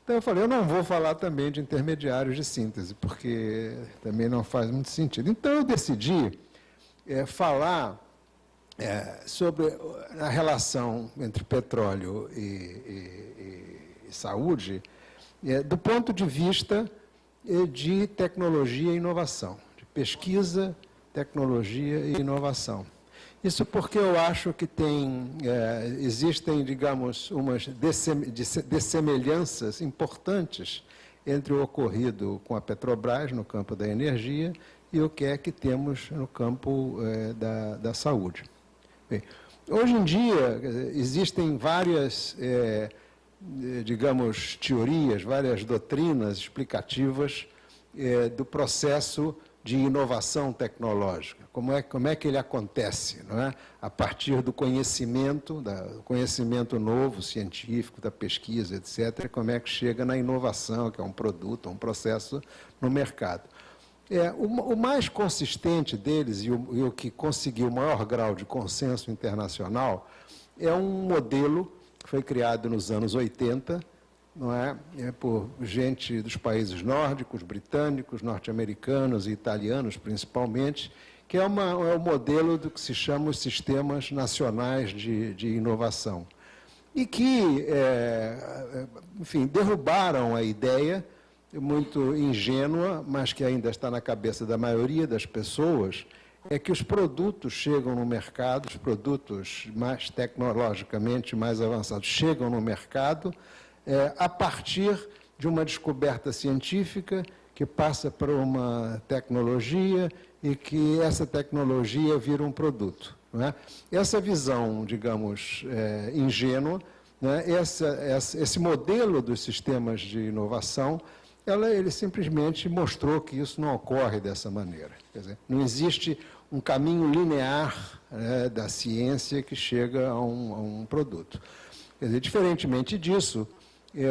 então eu falei, eu não vou falar também de intermediários de síntese, porque também não faz muito sentido. Então eu decidi falar sobre a relação entre petróleo e saúde, do ponto de vista de tecnologia e inovação, de pesquisa, tecnologia e inovação. Isso porque eu acho que existem, digamos, umas dessemelhanças importantes entre o ocorrido com a Petrobras no campo da energia e o que é que temos no campo da saúde. Bem, hoje em dia, existem várias, digamos, teorias, várias doutrinas explicativas do processo de inovação tecnológica. Como é que ele acontece, não é? A partir do conhecimento novo, científico, da pesquisa, etc., como é que chega na inovação, que é um produto, um processo no mercado. O mais consistente deles e o que conseguiu o maior grau de consenso internacional é um modelo que foi criado nos anos 80, não é? Por gente dos países nórdicos, britânicos, norte-americanos e italianos, principalmente, que é o modelo do que se chama os sistemas nacionais de inovação. E que, enfim, derrubaram a ideia, muito ingênua, mas que ainda está na cabeça da maioria das pessoas, é que os produtos chegam no mercado, os produtos mais tecnologicamente mais avançados chegam no mercado a partir de uma descoberta científica que passa por uma tecnologia e que essa tecnologia vira um produto. Não é? Essa visão, digamos, ingênua, né, esse modelo dos sistemas de inovação, ele simplesmente mostrou que isso não ocorre dessa maneira. Quer dizer, não existe um caminho linear da ciência que chega a um produto. Quer dizer, diferentemente disso,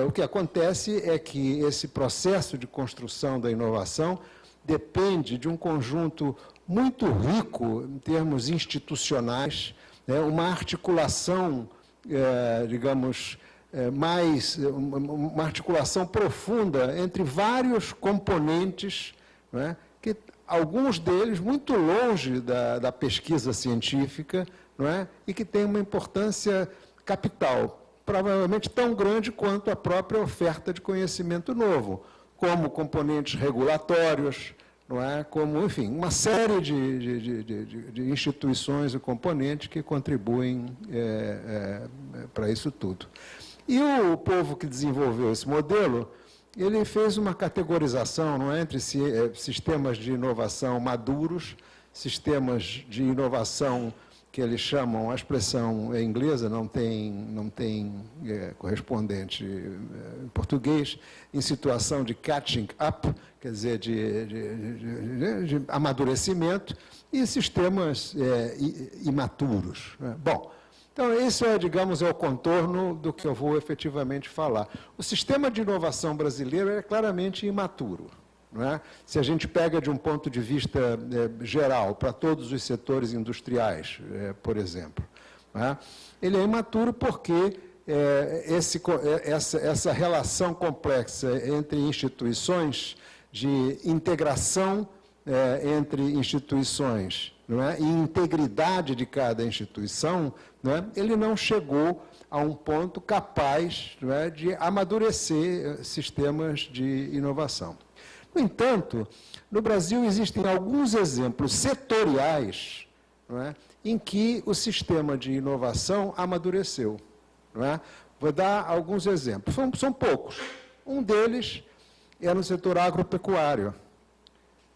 o que acontece é que esse processo de construção da inovação depende de um conjunto muito rico em termos institucionais, né, uma articulação, digamos, uma articulação profunda entre vários componentes, né, que alguns deles muito longe da pesquisa científica, não é, e que têm uma importância capital, provavelmente tão grande quanto a própria oferta de conhecimento novo, como componentes regulatórios, não é? Como, enfim, uma série de instituições e componentes que contribuem para isso tudo. E o povo que desenvolveu esse modelo, ele fez uma categorização, não é, entre sistemas de inovação maduros, sistemas de inovação que eles chamam, a expressão inglesa, não tem correspondente em português, em situação de catching up, quer dizer, de amadurecimento, e sistemas imaturos. Né? Bom, então, esse digamos, é o contorno do que eu vou efetivamente falar. O sistema de inovação brasileiro é claramente imaturo. Não é? Se a gente pega de um ponto de vista geral, para todos os setores industriais, por exemplo, não é? Ele é imaturo porque essa relação complexa entre instituições, de integração entre instituições, não é? E integridade de cada instituição, não é? Ele não chegou a um ponto capaz, não é, de amadurecer sistemas de inovação. No entanto, no Brasil existem alguns exemplos setoriais, não é, em que o sistema de inovação amadureceu. Não é? Vou dar alguns exemplos, são poucos. Um deles é no setor agropecuário.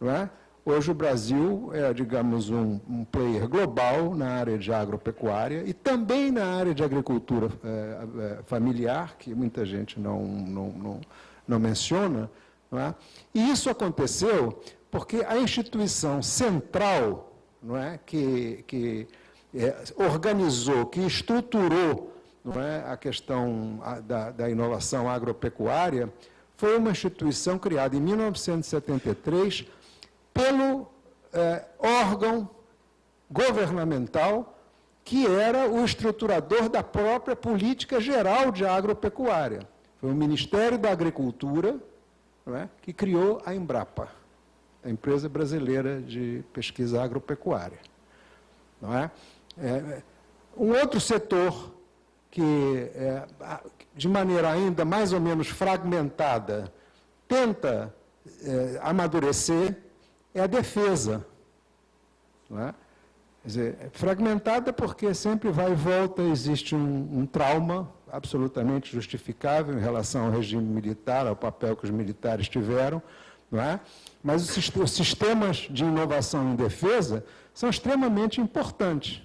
Não é? Hoje o Brasil é, digamos, um player global na área de agropecuária e também na área de agricultura familiar, que muita gente não menciona. Não é? E isso aconteceu porque a instituição central, não é, que organizou, que estruturou, não é, a questão da inovação agropecuária, foi uma instituição criada em 1973 pelo órgão governamental que era o estruturador da própria política geral de agropecuária. Foi o Ministério da Agricultura, não é, que criou a Embrapa, a Empresa Brasileira de Pesquisa Agropecuária. Não é? Um outro setor que, de maneira ainda mais ou menos fragmentada, tenta amadurecer é a defesa. Não é? Quer dizer, fragmentada porque sempre vai e volta, existe um trauma absolutamente justificável em relação ao regime militar, ao papel que os militares tiveram, não é? Mas os sistemas de inovação em defesa são extremamente importantes.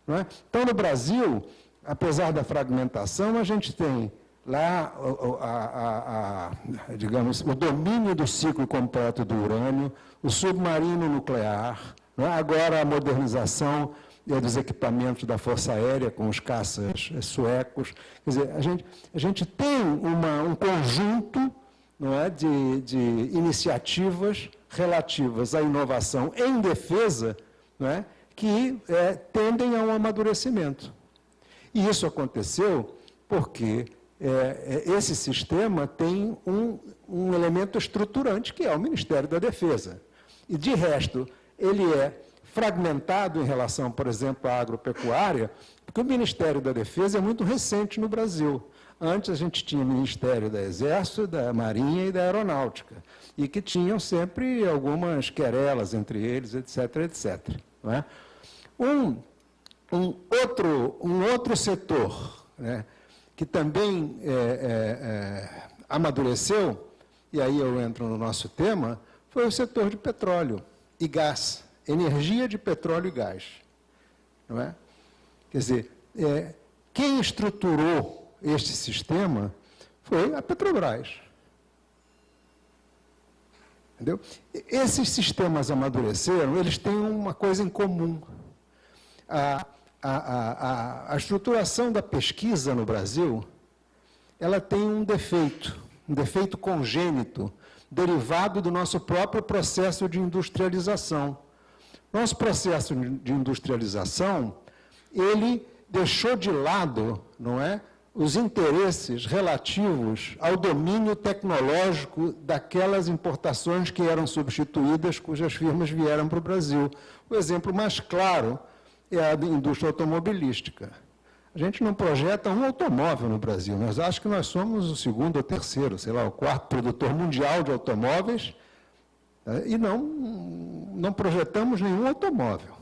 Não é? Então, no Brasil, apesar da fragmentação, a gente tem lá, digamos, o domínio do ciclo completo do urânio, o submarino nuclear, não é? Agora a modernização dos equipamentos da Força Aérea com os caças suecos. Quer dizer, a gente tem um conjunto, não é, de iniciativas relativas à inovação em defesa, não é, que tendem a um amadurecimento. E isso aconteceu Porque esse sistema tem um elemento estruturante, que é o Ministério da Defesa. E, de resto, ele é fragmentado em relação, por exemplo, à agropecuária, porque o Ministério da Defesa é muito recente no Brasil. Antes a gente tinha o Ministério do Exército, da Marinha e da Aeronáutica, e que tinham sempre algumas querelas entre eles, etc., etc. Não é? Um outro setor, né, que também amadureceu, e aí eu entro no nosso tema, foi o setor de petróleo e gás, energia de petróleo e gás. Não é? Quer dizer, quem estruturou este sistema foi a Petrobras. Entendeu? Esses sistemas amadureceram, eles têm uma coisa em comum. A estruturação da pesquisa no Brasil, ela tem um defeito congênito, derivado do nosso próprio processo de industrialização. Nosso processo de industrialização, ele deixou de lado, não é, os interesses relativos ao domínio tecnológico daquelas importações que eram substituídas, cujas firmas vieram para o Brasil. O exemplo mais claro é a indústria automobilística. A gente não projeta um automóvel no Brasil, nós achamos que nós somos o segundo ou terceiro, sei lá, o quarto produtor mundial de automóveis, e não projetamos nenhum automóvel.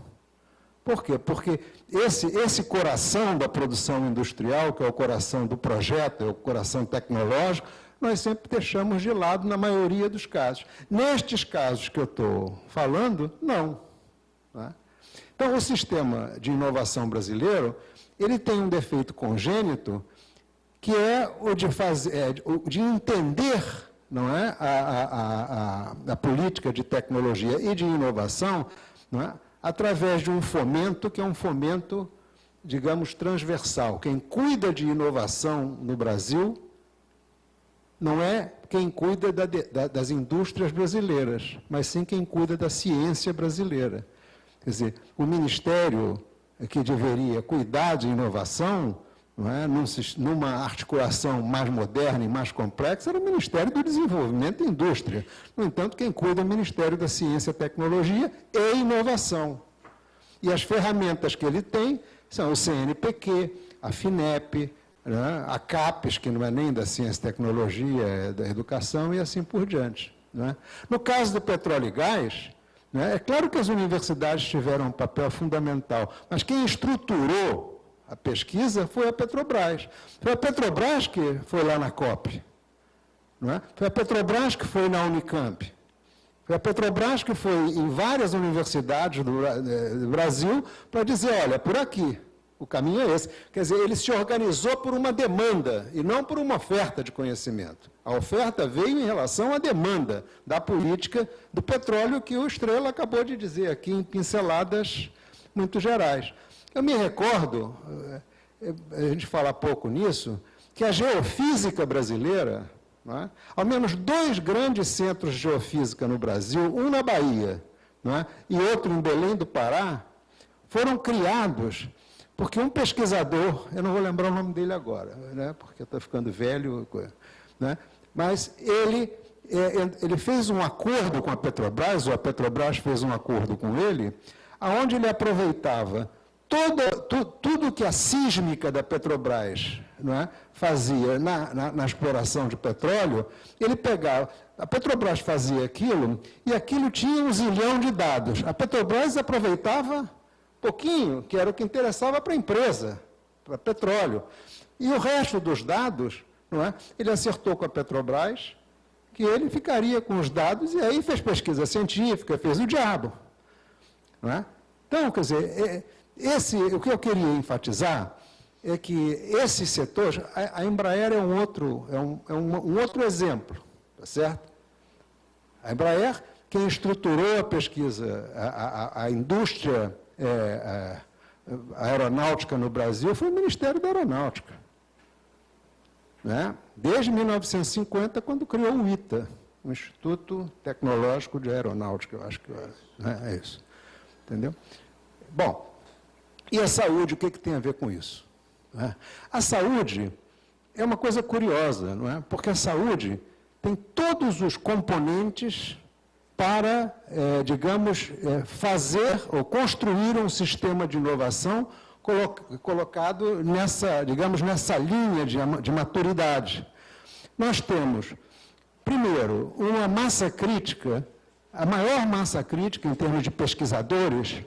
Por quê? Porque esse coração da produção industrial, que é o coração do projeto, é o coração tecnológico, nós sempre deixamos de lado na maioria dos casos. Nestes casos que eu estou falando, não. Né? Então, o sistema de inovação brasileiro, ele tem um defeito congênito, que é o de entender, não é, a política de tecnologia e de inovação, não é, através de um fomento, que é um fomento, digamos, transversal. Quem cuida de inovação no Brasil não é quem cuida das indústrias brasileiras, mas sim quem cuida da ciência brasileira. Quer dizer, o Ministério que deveria cuidar de inovação, não é, numa articulação mais moderna e mais complexa, era o Ministério do Desenvolvimento e Indústria. No entanto, quem cuida é o Ministério da Ciência, Tecnologia e Inovação. E as ferramentas que ele tem são o CNPq, a FINEP, né, a CAPES, que não é nem da Ciência e Tecnologia, é da Educação, e assim por diante. Né? No caso do petróleo e gás, né, é claro que as universidades tiveram um papel fundamental, mas quem estruturou a pesquisa foi a Petrobras. Foi a Petrobras que foi lá na COP. Não é? Foi a Petrobras que foi na Unicamp. Foi a Petrobras que foi em várias universidades do Brasil para dizer, olha, por aqui, o caminho é esse. Quer dizer, ele se organizou por uma demanda e não por uma oferta de conhecimento. A oferta veio em relação à demanda da política do petróleo, que o Estrela acabou de dizer aqui em pinceladas muito gerais. Eu me recordo, a gente fala pouco nisso, que a geofísica brasileira, não é? Ao menos 2 grandes centros de geofísica no Brasil, um na Bahia, não é? E outro em Belém do Pará, foram criados porque um pesquisador, eu não vou lembrar o nome dele agora, né? Porque está ficando velho, né? Mas ele fez um acordo com a Petrobras, ou a Petrobras fez um acordo com ele, onde ele aproveitava tudo que a sísmica da Petrobras, não é, fazia na exploração de petróleo, ele pegava, a Petrobras fazia aquilo, e aquilo tinha 1 zilhão de dados. A Petrobras aproveitava pouquinho, que era o que interessava para a empresa, para petróleo. E o resto dos dados, não é, ele acertou com a Petrobras, que ele ficaria com os dados, e aí fez pesquisa científica, fez o diabo. Não é? Então, quer dizer, o que eu queria enfatizar é que esse setor, a Embraer é um outro exemplo, tá certo? A Embraer, quem estruturou a pesquisa, a indústria aeronáutica no Brasil foi o Ministério da Aeronáutica. Né? Desde 1950, quando criou o ITA, o Instituto Tecnológico de Aeronáutica, eu acho que é isso. Entendeu? Bom, e a saúde, o que tem a ver com isso? A saúde, é uma coisa curiosa, não é? Porque a saúde tem todos os componentes para, fazer ou construir um sistema de inovação colocado nessa, nessa linha de maturidade. Nós temos, primeiro, uma massa crítica, a maior massa crítica em termos de pesquisadores,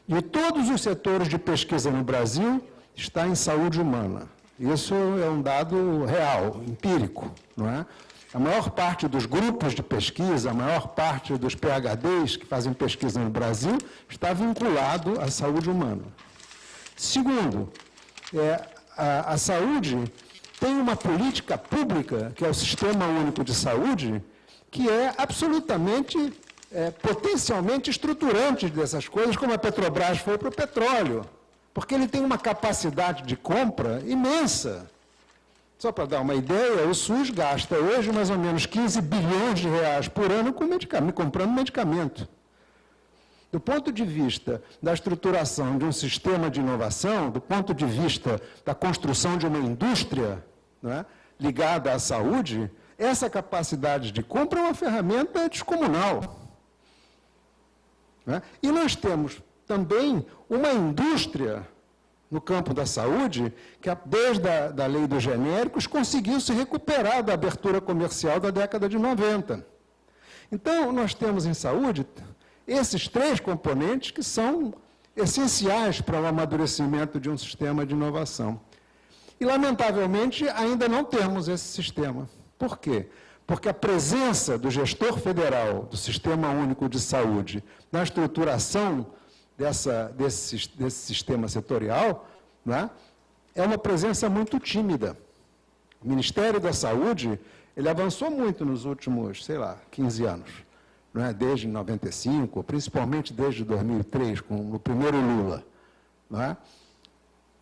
de todos os setores de pesquisa no Brasil, está em saúde humana. Isso é um dado real, empírico, não é? A maior parte dos grupos de pesquisa, a maior parte dos PhDs que fazem pesquisa no Brasil, está vinculado à saúde humana. Segundo, a saúde tem uma política pública, que é o Sistema Único de Saúde, que é absolutamente, potencialmente estruturante dessas coisas, como a Petrobras foi para o petróleo, porque ele tem uma capacidade de compra imensa. Só para dar uma ideia, o SUS gasta hoje mais ou menos 15 bilhões de reais por ano comprando medicamento. Do ponto de vista da estruturação de um sistema de inovação, do ponto de vista da construção de uma indústria, não é, ligada à saúde, essa capacidade de compra é uma ferramenta descomunal. Não é? E nós temos também uma indústria no campo da saúde, que desde a lei dos genéricos conseguiu se recuperar da abertura comercial da década de 90. Então, nós temos em saúde esses três componentes que são essenciais para o amadurecimento de um sistema de inovação. E, lamentavelmente, ainda não temos esse sistema. Por quê? Porque a presença do gestor federal do Sistema Único de Saúde na estruturação desse sistema setorial, né, é uma presença muito tímida. O Ministério da Saúde, ele avançou muito nos últimos, 15 anos, né, desde 95, principalmente desde 2003, com o primeiro Lula. Né,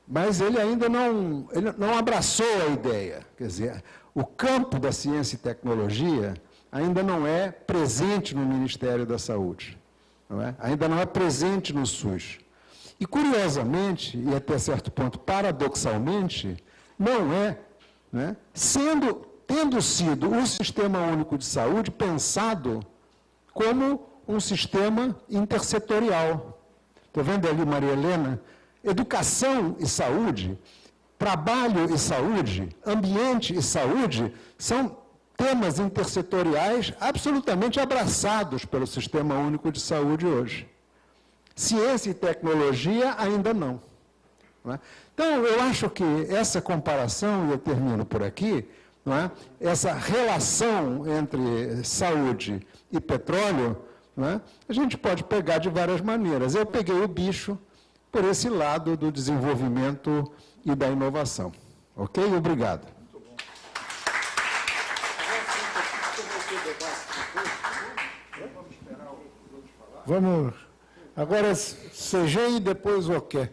mas ele ainda não abraçou a ideia. Quer dizer, o campo da ciência e tecnologia ainda não é presente no Ministério da Saúde. Não é? Ainda não é presente no SUS. E, curiosamente, e até certo ponto paradoxalmente, não é, né, tendo sido o Sistema Único de Saúde pensado como um sistema intersetorial. Estou vendo ali, Maria Helena, educação e saúde, trabalho e saúde, ambiente e saúde, são temas intersetoriais absolutamente abraçados pelo Sistema Único de Saúde hoje. Ciência e tecnologia ainda não. Não é? Então, eu acho que essa comparação, e eu termino por aqui, não é? Essa relação entre saúde e petróleo, não é? A gente pode pegar de várias maneiras. Eu peguei o bicho por esse lado do desenvolvimento e da inovação. Ok? Obrigado. Vamos. Agora, CG e depois o quê?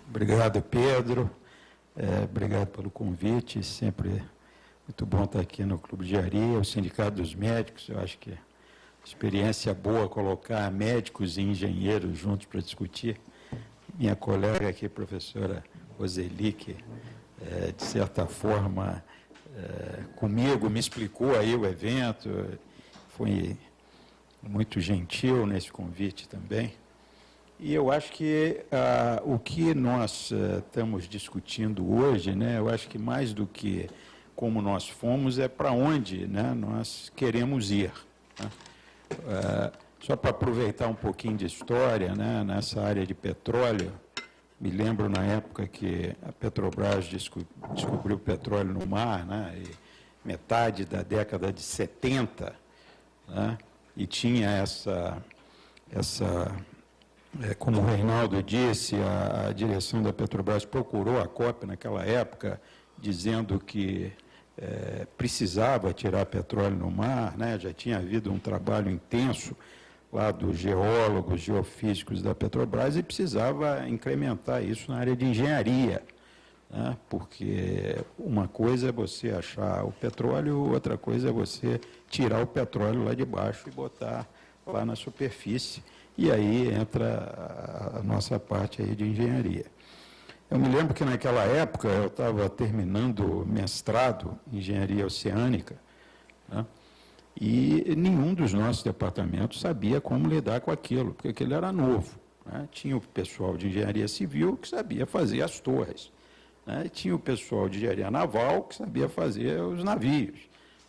Obrigado, Pedro. Obrigado pelo convite. Sempre muito bom estar aqui no Clube de Engenharia, o Sindicato dos Médicos. Eu acho que é experiência boa colocar médicos e engenheiros juntos para discutir. Minha colega aqui, professora Roseli, que, de certa forma, comigo me explicou aí o evento, foi muito gentil nesse convite também. E eu acho que o que nós estamos discutindo hoje, né, eu acho que mais do que como nós fomos, é para onde, né, nós queremos ir. Né? Só para aproveitar um pouquinho de história, né, nessa área de petróleo, me lembro na época que a Petrobras descobriu petróleo no mar, né, e metade da década de 70, né, e tinha como o Reinaldo disse, a direção da Petrobras procurou a COP naquela época, dizendo que precisava tirar petróleo no mar, né, já tinha havido um trabalho intenso lá dos geólogos, geofísicos da Petrobras, e precisava incrementar isso na área de engenharia, né, porque uma coisa é você achar o petróleo, outra coisa é você tirar o petróleo lá de baixo e botar lá na superfície. e aí entra a nossa parte aí de engenharia. Eu me lembro que naquela época eu estava terminando mestrado em engenharia oceânica, né? E nenhum dos nossos departamentos sabia como lidar com aquilo, porque aquilo era novo, né? Tinha o pessoal de engenharia civil que sabia fazer as torres, né? Tinha o pessoal de engenharia naval que sabia fazer os navios,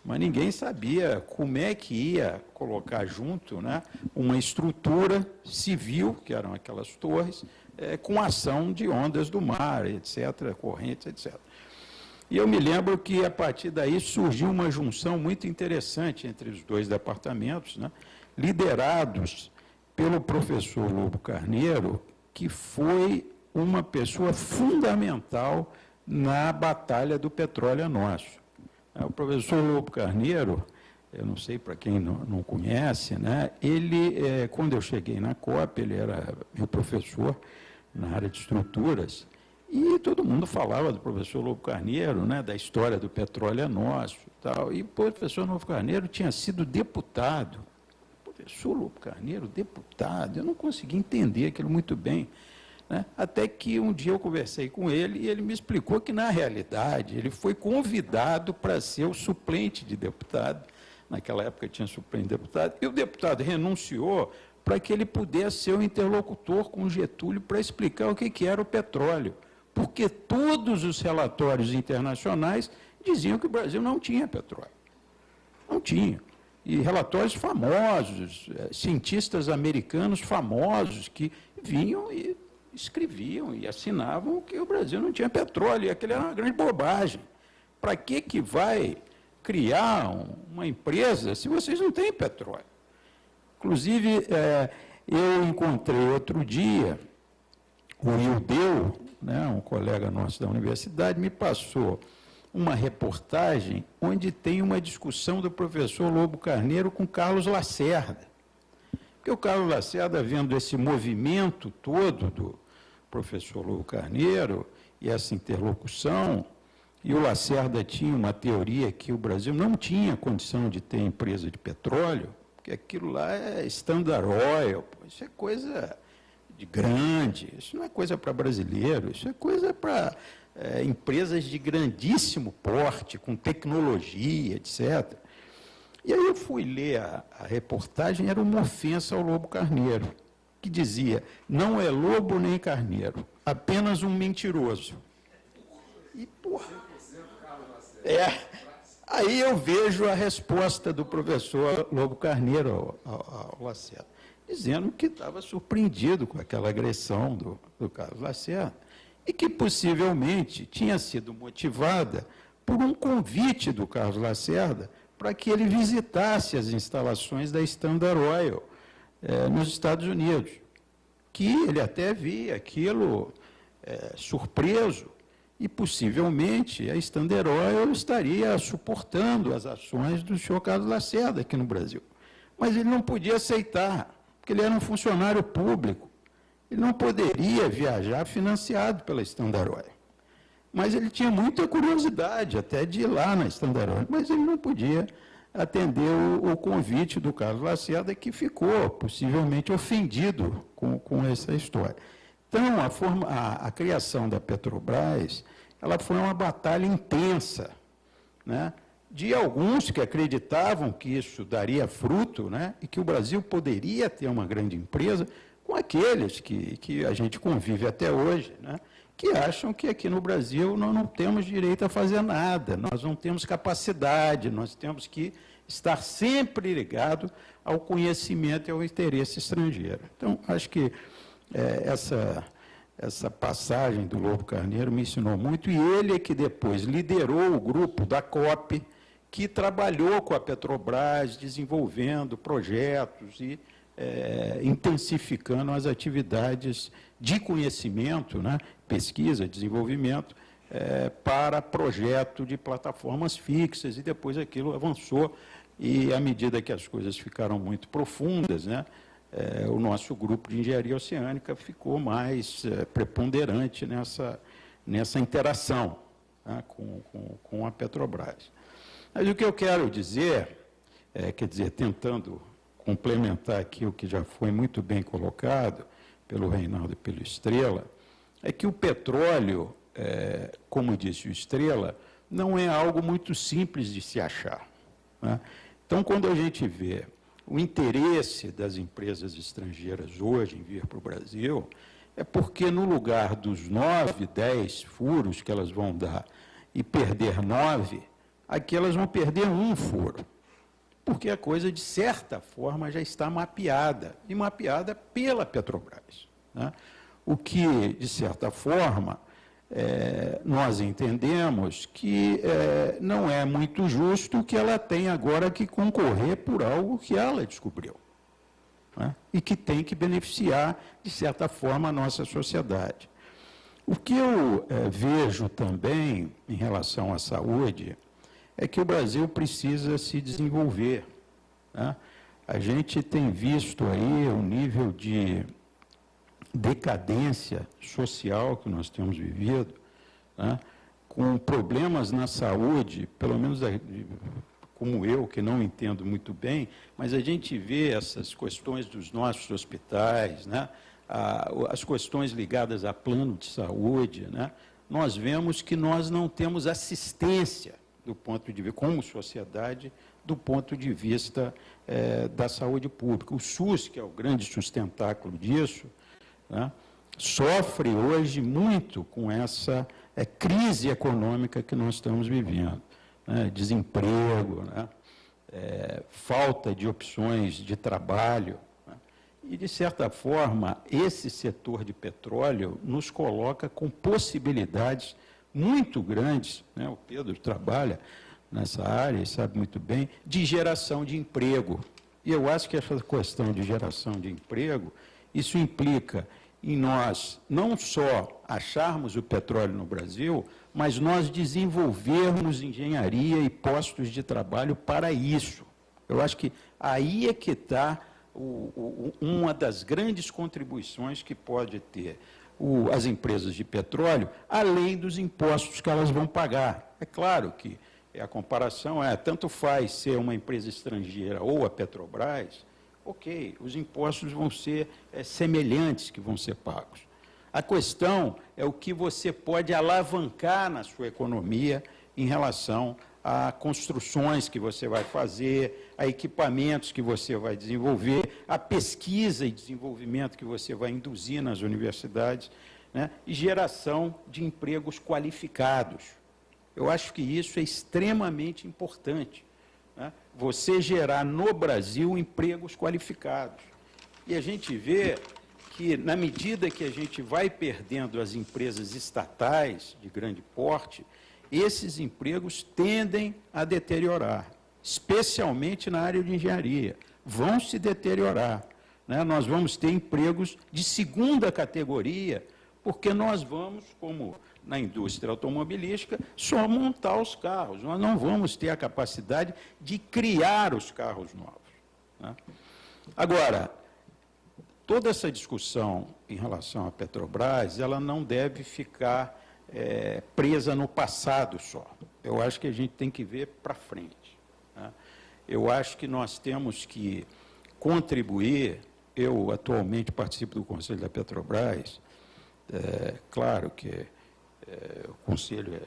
mas ninguém sabia como é que ia colocar junto, né, uma estrutura civil, que eram aquelas torres, com ação de ondas do mar, etc., correntes, etc. E eu me lembro que, a partir daí, surgiu uma junção muito interessante entre os dois departamentos, né, liderados pelo professor Lobo Carneiro, que foi uma pessoa fundamental na batalha do petróleo é nosso. O professor Lobo Carneiro, eu não sei para quem não conhece, né, ele, quando eu cheguei na COP, ele era meu professor na área de estruturas, e todo mundo falava do professor Lobo Carneiro, né, da história do petróleo é nosso, tal, e o professor Lobo Carneiro tinha sido deputado. Professor Lobo Carneiro, deputado, eu não consegui entender aquilo muito bem, né? Até que um dia eu conversei com ele e ele me explicou que, na realidade, ele foi convidado para ser o suplente de deputado. Naquela época tinha suplente de deputado, e o deputado renunciou para que ele pudesse ser o interlocutor com o Getúlio para explicar o que era o petróleo, porque todos os relatórios internacionais diziam que o Brasil não tinha petróleo. Não tinha. E relatórios famosos, cientistas americanos famosos que vinham e escreviam e assinavam que o Brasil não tinha petróleo, e aquilo era uma grande bobagem. Para que vai criar uma empresa se vocês não têm petróleo? Inclusive, eu encontrei outro dia, o Ildeu, né, um colega nosso da universidade, me passou uma reportagem onde tem uma discussão do professor Lobo Carneiro com Carlos Lacerda. Porque o Carlos Lacerda, vendo esse movimento todo do professor Lobo Carneiro e essa interlocução, e o Lacerda tinha uma teoria que o Brasil não tinha condição de ter empresa de petróleo, porque aquilo lá é Standard Oil, isso é coisa de grande, isso não é coisa para brasileiro, isso é coisa para empresas de grandíssimo porte, com tecnologia, etc. E aí eu fui ler a reportagem, era uma ofensa ao Lobo Carneiro, que dizia, não é lobo nem carneiro, apenas um mentiroso. E, porra, aí eu vejo a resposta do professor Lobo Carneiro ao Lacerda, dizendo que estava surpreendido com aquela agressão do Carlos Lacerda, e que possivelmente tinha sido motivada por um convite do Carlos Lacerda para que ele visitasse as instalações da Standard Oil nos Estados Unidos, que ele até via aquilo surpreso, e possivelmente a Standard Oil estaria suportando as ações do senhor Carlos Lacerda aqui no Brasil. Mas ele não podia aceitar, porque ele era um funcionário público, ele não poderia viajar financiado pela Standard Oil. Mas ele tinha muita curiosidade até de ir lá na Standard Oil, mas ele não podia atender o convite do Carlos Lacerda, que ficou possivelmente ofendido com essa história. Então, a criação da Petrobras, ela foi uma batalha intensa, né, de alguns que acreditavam que isso daria fruto, né, e que o Brasil poderia ter uma grande empresa, com aqueles que a gente convive até hoje, né, que acham que aqui no Brasil nós não temos direito a fazer nada, nós não temos capacidade, nós temos que estar sempre ligado ao conhecimento e ao interesse estrangeiro. Então, acho que essa passagem do Lobo Carneiro me ensinou muito, e ele é que depois liderou o grupo da COP, que trabalhou com a Petrobras, desenvolvendo projetos e intensificando as atividades de conhecimento, né, pesquisa, desenvolvimento, para projeto de plataformas fixas, e depois aquilo avançou, e à medida que as coisas ficaram muito profundas, né, o nosso grupo de engenharia oceânica ficou mais preponderante nessa interação, né, com a Petrobras. Mas o que eu quero dizer, quer dizer, tentando complementar aqui o que já foi muito bem colocado pelo Reinaldo e pelo Estrela, é que o petróleo, como disse o Estrela, não é algo muito simples de se achar, né? Então, quando a gente vê o interesse das empresas estrangeiras hoje em vir para o Brasil, é porque no lugar dos 9, 10 furos que elas vão dar e perder 9, aqui elas vão perder um furo, porque a coisa, de certa forma, já está mapeada, e mapeada pela Petrobras, né? O que, de certa forma, nós entendemos que não é muito justo que ela tenha agora que concorrer por algo que ela descobriu, né? E que tem que beneficiar, de certa forma, a nossa sociedade. O que eu vejo também em relação à saúde é que o Brasil precisa se desenvolver, né? A gente tem visto aí o nível de decadência social que nós temos vivido, né? Com problemas na saúde, pelo menos como eu, que não entendo muito bem, mas a gente vê essas questões dos nossos hospitais, né? As questões ligadas a plano de saúde, né? Nós vemos que nós não temos assistência do ponto de vista, como sociedade, do ponto de vista da saúde pública. O SUS, que é o grande sustentáculo disso, né, sofre hoje muito com essa crise econômica que nós estamos vivendo, né? Desemprego, né? Falta de opções de trabalho, né? E, de certa forma, esse setor de petróleo nos coloca com possibilidades muito grandes, né? O Pedro trabalha nessa área e sabe muito bem, de geração de emprego. E eu acho que essa questão de geração de emprego, isso implica em nós não só acharmos o petróleo no Brasil, mas nós desenvolvermos engenharia e postos de trabalho para isso. Eu acho que aí é que está uma das grandes contribuições que pode ter as empresas de petróleo, além dos impostos que elas vão pagar. É claro que a comparação tanto faz ser uma empresa estrangeira ou a Petrobras, ok, os impostos vão ser semelhantes que vão ser pagos. A questão é o que você pode alavancar na sua economia em relação a construções que você vai fazer, a equipamentos que você vai desenvolver, a pesquisa e desenvolvimento que você vai induzir nas universidades, né? E geração de empregos qualificados. Eu acho que isso é extremamente importante, né? Você gerar no Brasil empregos qualificados. E a gente vê que, na medida que a gente vai perdendo as empresas estatais de grande porte, esses empregos tendem a deteriorar, especialmente na área de engenharia. Vão se deteriorar, né? Nós vamos ter empregos de segunda categoria, porque nós vamos, como na indústria automobilística, só montar os carros. Nós não vamos ter a capacidade de criar os carros novos, né? Agora, toda essa discussão em relação à Petrobras, ela não deve ficar presa no passado só. Eu acho que a gente tem que ver para frente, né? Eu acho que nós temos que contribuir. Eu, atualmente, participo do Conselho da Petrobras. Claro que o conselho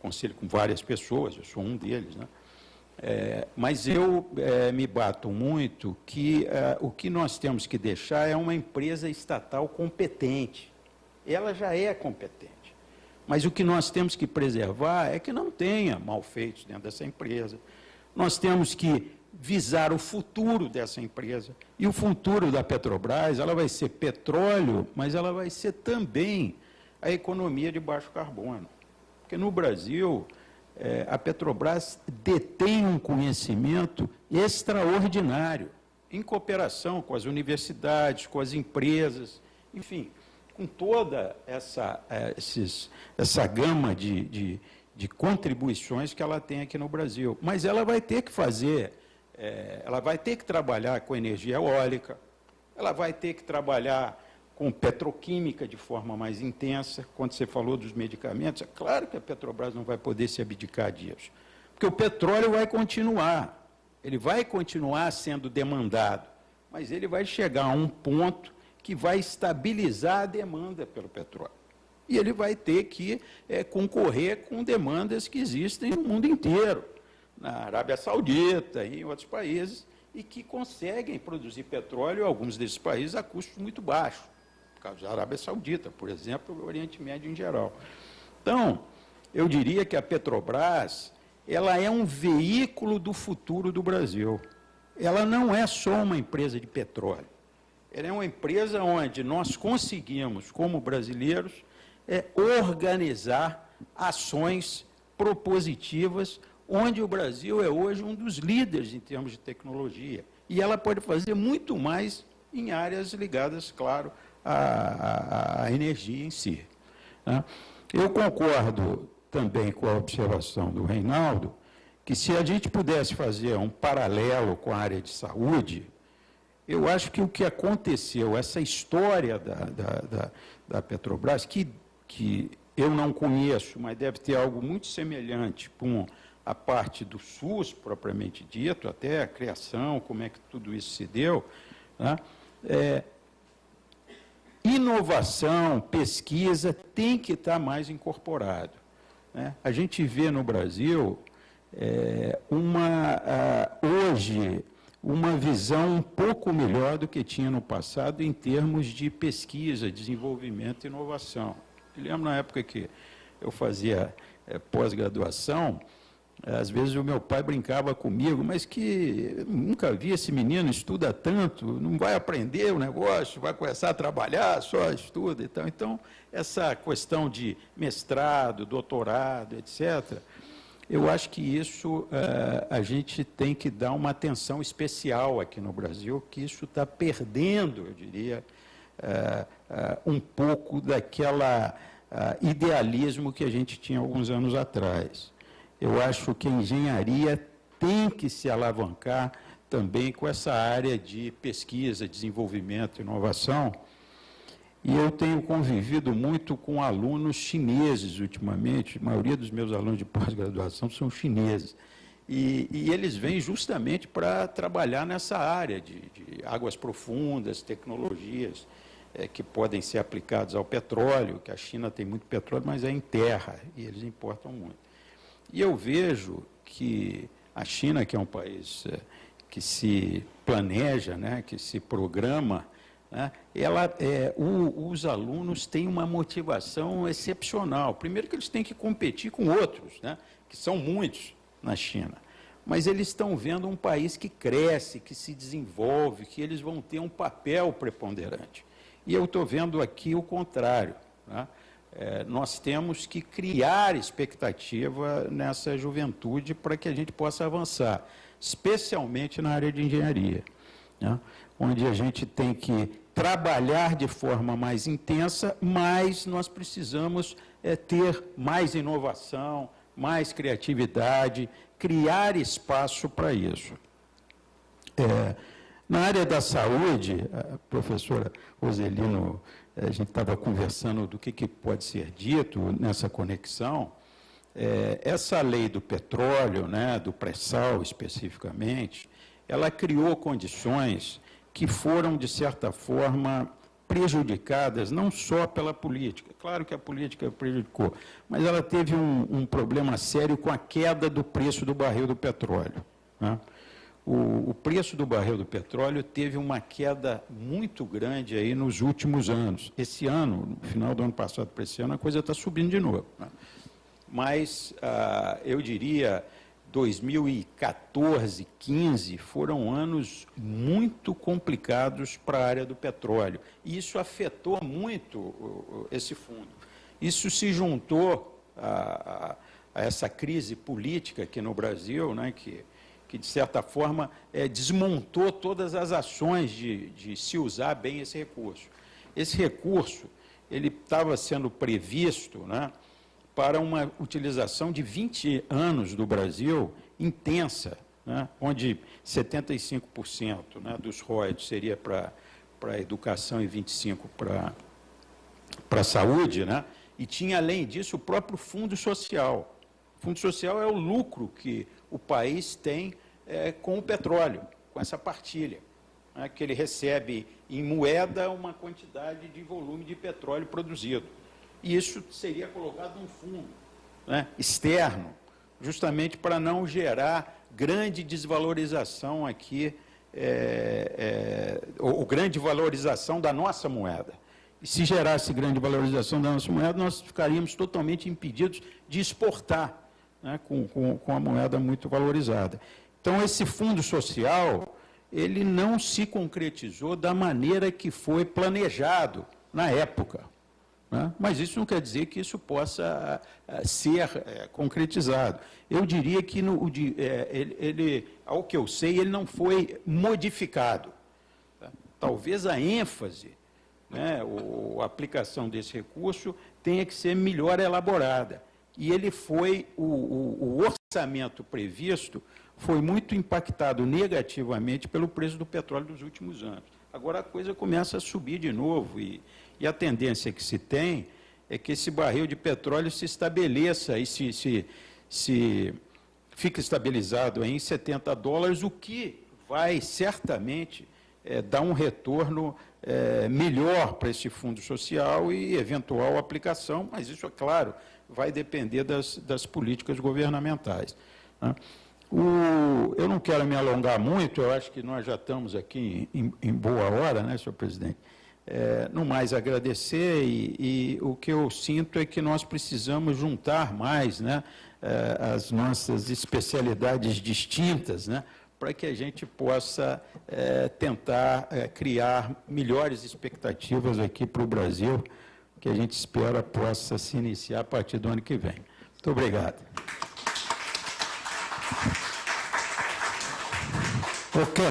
conselho com várias pessoas, eu sou um deles, né? Mas eu me bato muito que o que nós temos que deixar é uma empresa estatal competente. Ela já é competente. Mas o que nós temos que preservar é que não tenha malfeitos dentro dessa empresa. Nós temos que visar o futuro dessa empresa. E o futuro da Petrobras, ela vai ser petróleo, mas ela vai ser também a economia de baixo carbono. Porque no Brasil, a Petrobras detém um conhecimento extraordinário, em cooperação com as universidades, com as empresas, enfim, com toda essa gama de contribuições que ela tem aqui no Brasil. Mas ela vai ter que fazer, ela vai ter que trabalhar com energia eólica, ela vai ter que trabalhar com petroquímica de forma mais intensa. Quando você falou dos medicamentos, é claro que a Petrobras não vai poder se abdicar disso, porque o petróleo vai continuar. Ele vai continuar sendo demandado, mas ele vai chegar a um ponto que vai estabilizar a demanda pelo petróleo. E ele vai ter que concorrer com demandas que existem no mundo inteiro, na Arábia Saudita e em outros países, e que conseguem produzir petróleo, alguns desses países, a custos muito baixos. Por causa da Arábia Saudita, por exemplo, o Oriente Médio em geral. Então, eu diria que a Petrobras, ela é um veículo do futuro do Brasil. Ela não é só uma empresa de petróleo. Ela é uma empresa onde nós conseguimos, como brasileiros, organizar ações propositivas, onde o Brasil é hoje um dos líderes em termos de tecnologia. E ela pode fazer muito mais em áreas ligadas, claro, à energia em si. Né? Eu concordo também com a observação do Reinaldo, que se a gente pudesse fazer um paralelo com a área de saúde, eu acho que o que aconteceu, essa história da Petrobras, que eu não conheço, mas deve ter algo muito semelhante com a parte do SUS, propriamente dito, até a criação, como é que tudo isso se deu, né? Inovação, pesquisa, tem que estar mais incorporado. Né? A gente vê no Brasil, hoje, uma visão um pouco melhor do que tinha no passado em termos de pesquisa, desenvolvimento e inovação. Eu lembro na época que eu fazia pós-graduação, às vezes o meu pai brincava comigo, mas que nunca vi esse menino, estuda tanto, não vai aprender o negócio, vai começar a trabalhar, só estuda e tal. Então, essa questão de mestrado, doutorado, etc., eu acho que isso a gente tem que dar uma atenção especial aqui no Brasil, que isso está perdendo, eu diria, um pouco daquela idealismo que a gente tinha alguns anos atrás. Eu acho que a engenharia tem que se alavancar também com essa área de pesquisa, desenvolvimento e inovação. E eu tenho convivido muito com alunos chineses ultimamente, a maioria dos meus alunos de pós-graduação são chineses. E eles vêm justamente para trabalhar nessa área de águas profundas, tecnologias que podem ser aplicadas ao petróleo, que a China tem muito petróleo, mas é em terra, e eles importam muito. E eu vejo que a China, que é um país que se planeja, né, que se programa, né, os alunos têm uma motivação excepcional. Primeiro que eles têm que competir com outros, né, que são muitos na China. Mas eles estão vendo um país que cresce, que se desenvolve, que eles vão ter um papel preponderante. E eu estou vendo aqui o contrário, né? Nós temos que criar expectativa nessa juventude para que a gente possa avançar, especialmente na área de engenharia, né? Onde a gente tem que trabalhar de forma mais intensa, mas nós precisamos ter mais inovação, mais criatividade, criar espaço para isso. Na área da saúde, a professora Roselino, a gente estava conversando do que pode ser dito nessa conexão. Essa lei do petróleo, né, do pré-sal especificamente, ela criou condições que foram, de certa forma, prejudicadas não só pela política. Claro que a política prejudicou, mas ela teve um problema sério com a queda do preço do barril do petróleo, né? O preço do barril do petróleo teve uma queda muito grande aí nos últimos anos. Esse ano, no final do ano passado para esse ano, a coisa está subindo de novo, né? Mas, eu diria, 2014, 2015 foram anos muito complicados para a área do petróleo. E isso afetou muito esse fundo. Isso se juntou a essa crise política aqui no Brasil, né, que de certa forma, desmontou todas as ações de se usar bem esse recurso. Esse recurso, ele estava sendo previsto, né, para uma utilização de 20 anos do Brasil intensa, né, onde 75%, né, dos royalties seria para a educação e 25% para a saúde, né, e tinha, além disso, o próprio Fundo Social. O Fundo Social é o lucro que o país tem com o petróleo, com essa partilha, né, que ele recebe em moeda uma quantidade de volume de petróleo produzido. E isso seria colocado num fundo, né, externo, justamente para não gerar grande desvalorização aqui, ou grande valorização da nossa moeda. E se gerasse grande valorização da nossa moeda, nós ficaríamos totalmente impedidos de exportar, né, com a moeda muito valorizada. Então, esse fundo social, ele não se concretizou da maneira que foi planejado na época, né? Mas isso não quer dizer que isso possa ser concretizado. Eu diria que, ao que eu sei, ele não foi modificado. Tá? Talvez a ênfase, né, a aplicação desse recurso tenha que ser melhor elaborada. E ele foi, o orçamento previsto foi muito impactado negativamente pelo preço do petróleo dos últimos anos. Agora a coisa começa a subir de novo e a tendência que se tem é que esse barril de petróleo se estabeleça e se fique estabilizado em $70, o que vai certamente dar um retorno melhor para esse fundo social e eventual aplicação, mas isso, é claro, vai depender das políticas governamentais, né? Eu não quero me alongar muito, eu acho que nós já estamos aqui em boa hora, né, senhor presidente? No mais agradecer e o que eu sinto é que nós precisamos juntar mais, né, as nossas especialidades distintas, né, para que a gente possa tentar criar melhores expectativas aqui para o Brasil, que a gente espera possa se iniciar a partir do ano que vem. Muito obrigado. Ok.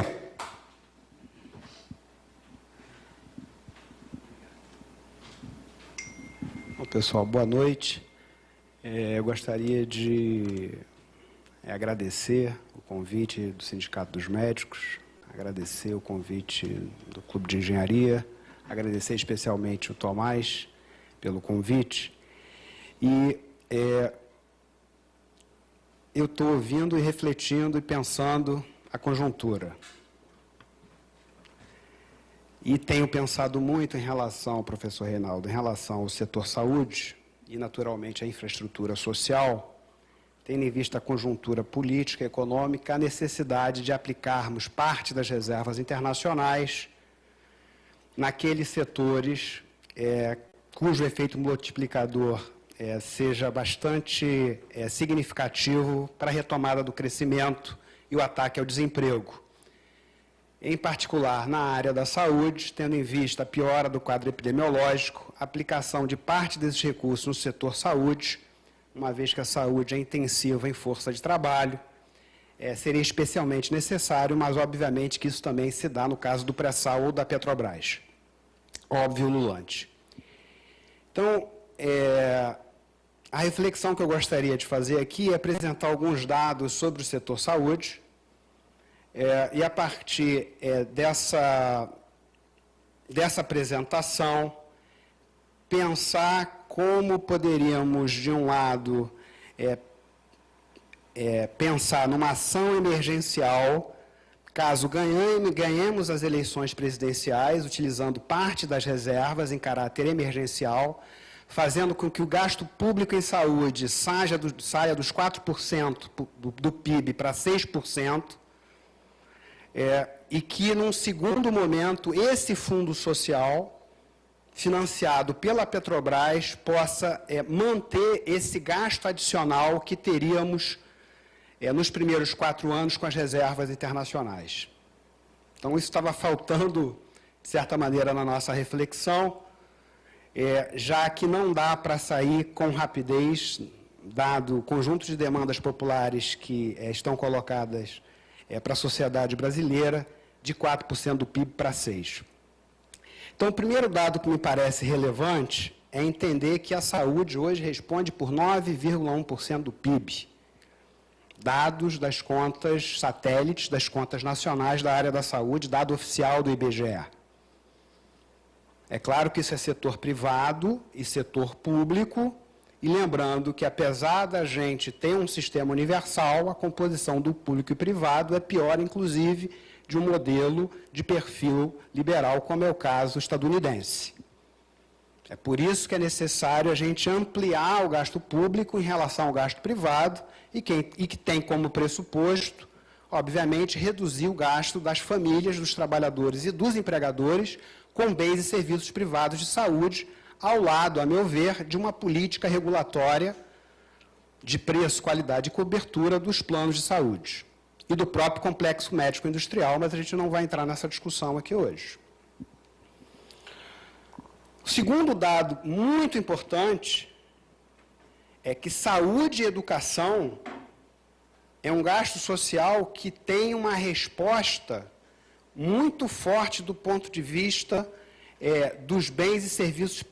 Bom, pessoal, boa noite. Eu gostaria de agradecer o convite do Sindicato dos Médicos, agradecer o convite do Clube de Engenharia, agradecer especialmente o Tomás pelo convite. E eu estou ouvindo e refletindo e pensando a conjuntura. E tenho pensado muito em relação, professor Reinaldo, em relação ao setor saúde e, naturalmente, à infraestrutura social, tendo em vista a conjuntura política e econômica, a necessidade de aplicarmos parte das reservas internacionais naqueles setores cujo efeito multiplicador seja bastante significativo para a retomada do crescimento e o ataque ao desemprego. Em particular, na área da saúde, tendo em vista a piora do quadro epidemiológico, a aplicação de parte desses recursos no setor saúde, uma vez que a saúde é intensiva em força de trabalho, seria especialmente necessário, mas obviamente que isso também se dá no caso do pré-sal ou da Petrobras. Óbvio, ululante. Então, a reflexão que eu gostaria de fazer aqui é apresentar alguns dados sobre o setor saúde, e a partir dessa apresentação, pensar como poderíamos, de um lado, pensar numa ação emergencial, caso ganhemos as eleições presidenciais, utilizando parte das reservas em caráter emergencial, fazendo com que o gasto público em saúde saia dos 4% do PIB para 6%, e que, num segundo momento, esse fundo social, financiado pela Petrobras, possa manter esse gasto adicional que teríamos nos primeiros 4 anos com as reservas internacionais. Então, isso estava faltando, de certa maneira, na nossa reflexão, já que não dá para sair com rapidez, dado o conjunto de demandas populares que estão colocadas para a sociedade brasileira, de 4% do PIB para 6%. Então, o primeiro dado que me parece relevante é entender que a saúde hoje responde por 9,1% do PIB, dados das contas satélites, das contas nacionais da área da saúde, dado oficial do IBGE. É claro que isso é setor privado e setor público, E lembrando que, apesar da gente ter um sistema universal, a composição do público e privado é pior, inclusive, de um modelo de perfil liberal, como é o caso estadunidense. É por isso que é necessário a gente ampliar o gasto público em relação ao gasto privado e que tem como pressuposto, obviamente, reduzir o gasto das famílias, dos trabalhadores e dos empregadores com bens e serviços privados de saúde, ao lado, a meu ver, de uma política regulatória de preço, qualidade e cobertura dos planos de saúde e do próprio complexo médico-industrial, mas a gente não vai entrar nessa discussão aqui hoje. O segundo dado muito importante é que saúde e educação é um gasto social que tem uma resposta muito forte do ponto de vista dos bens e serviços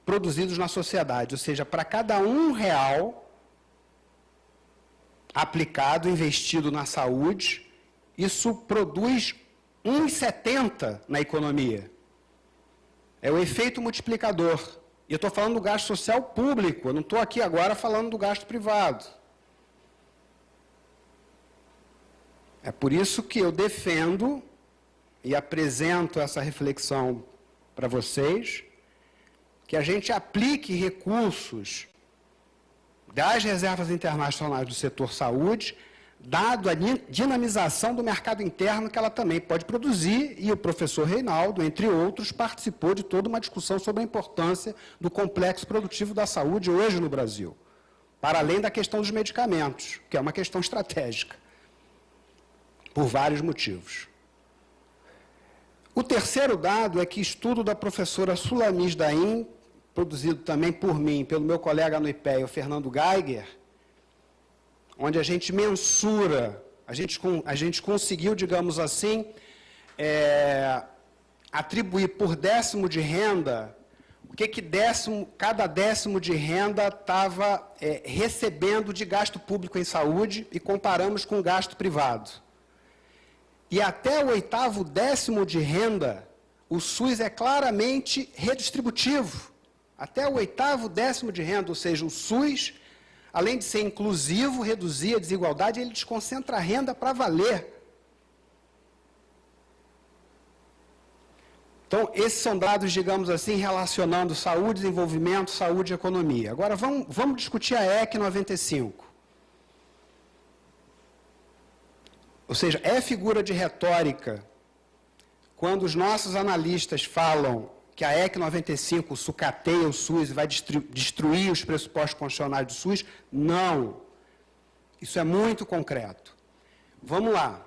produzidos na sociedade, ou seja, para cada R$1 aplicado, investido na saúde, isso produz 1,70 na economia. É o efeito multiplicador. E eu estou falando do gasto social público, eu não estou aqui agora falando do gasto privado. É por isso que eu defendo e apresento essa reflexão para vocês, que a gente aplique recursos das reservas internacionais do setor saúde, dado a dinamização do mercado interno que ela também pode produzir, e o professor Reinaldo, entre outros, participou de toda uma discussão sobre a importância do complexo produtivo da saúde hoje no Brasil, para além da questão dos medicamentos, que é uma questão estratégica, por vários motivos. O terceiro dado é que estudo da professora Sulamis Daim, produzido também por mim, pelo meu colega no IPEA, o Fernando Geiger, onde a gente mensura, a gente conseguiu, digamos assim, atribuir por décimo de renda, o que cada décimo de renda estava recebendo de gasto público em saúde e comparamos com o gasto privado. E até o 8º décimo de renda, o SUS é claramente redistributivo. Até o 8º décimo de renda, ou seja, o SUS, além de ser inclusivo, reduzir a desigualdade, ele desconcentra a renda para valer. Então, esses são dados, digamos assim, relacionando saúde, desenvolvimento, saúde e economia. Agora, vamos discutir a EC 95. Ou seja, é figura de retórica quando os nossos analistas falam que a EC 95 sucateia o SUS e vai destruir os pressupostos constitucionais do SUS? Não. Isso é muito concreto. Vamos lá.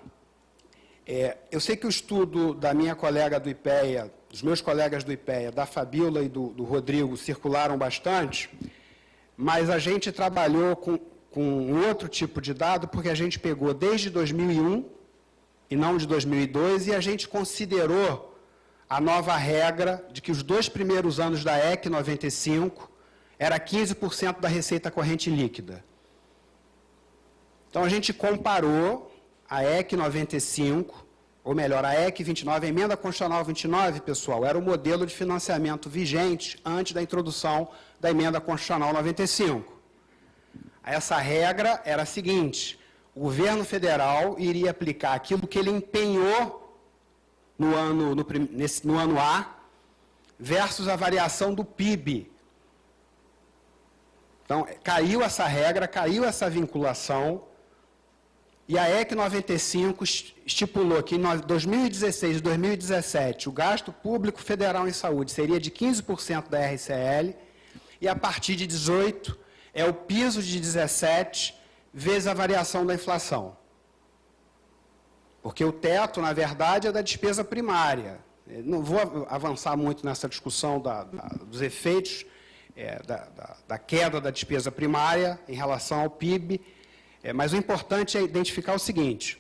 Eu sei que o estudo da minha colega do IPEA, dos meus colegas do IPEA, da Fabíola e do Rodrigo, circularam bastante, mas a gente trabalhou com um outro tipo de dado, porque a gente pegou desde 2001 e não de 2002, e a gente considerou a nova regra de que os 2 primeiros anos da EC 95 era 15% da receita corrente líquida. Então, a gente comparou a EC 95, ou melhor, a EC 29, a Emenda Constitucional 29, pessoal, era o modelo de financiamento vigente antes da introdução da Emenda Constitucional 95. Essa regra era a seguinte: o governo federal iria aplicar aquilo que ele empenhou no ano A, versus a variação do PIB. Então, caiu essa regra, caiu essa vinculação, e a EC 95 estipulou que em 2016 e 2017 o gasto público federal em saúde seria de 15% da RCL, e a partir de 18 é o piso de 17 vezes a variação da inflação. Porque o teto, na verdade, é da despesa primária. Não vou avançar muito nessa discussão dos efeitos da queda da despesa primária em relação ao PIB, mas o importante é identificar o seguinte: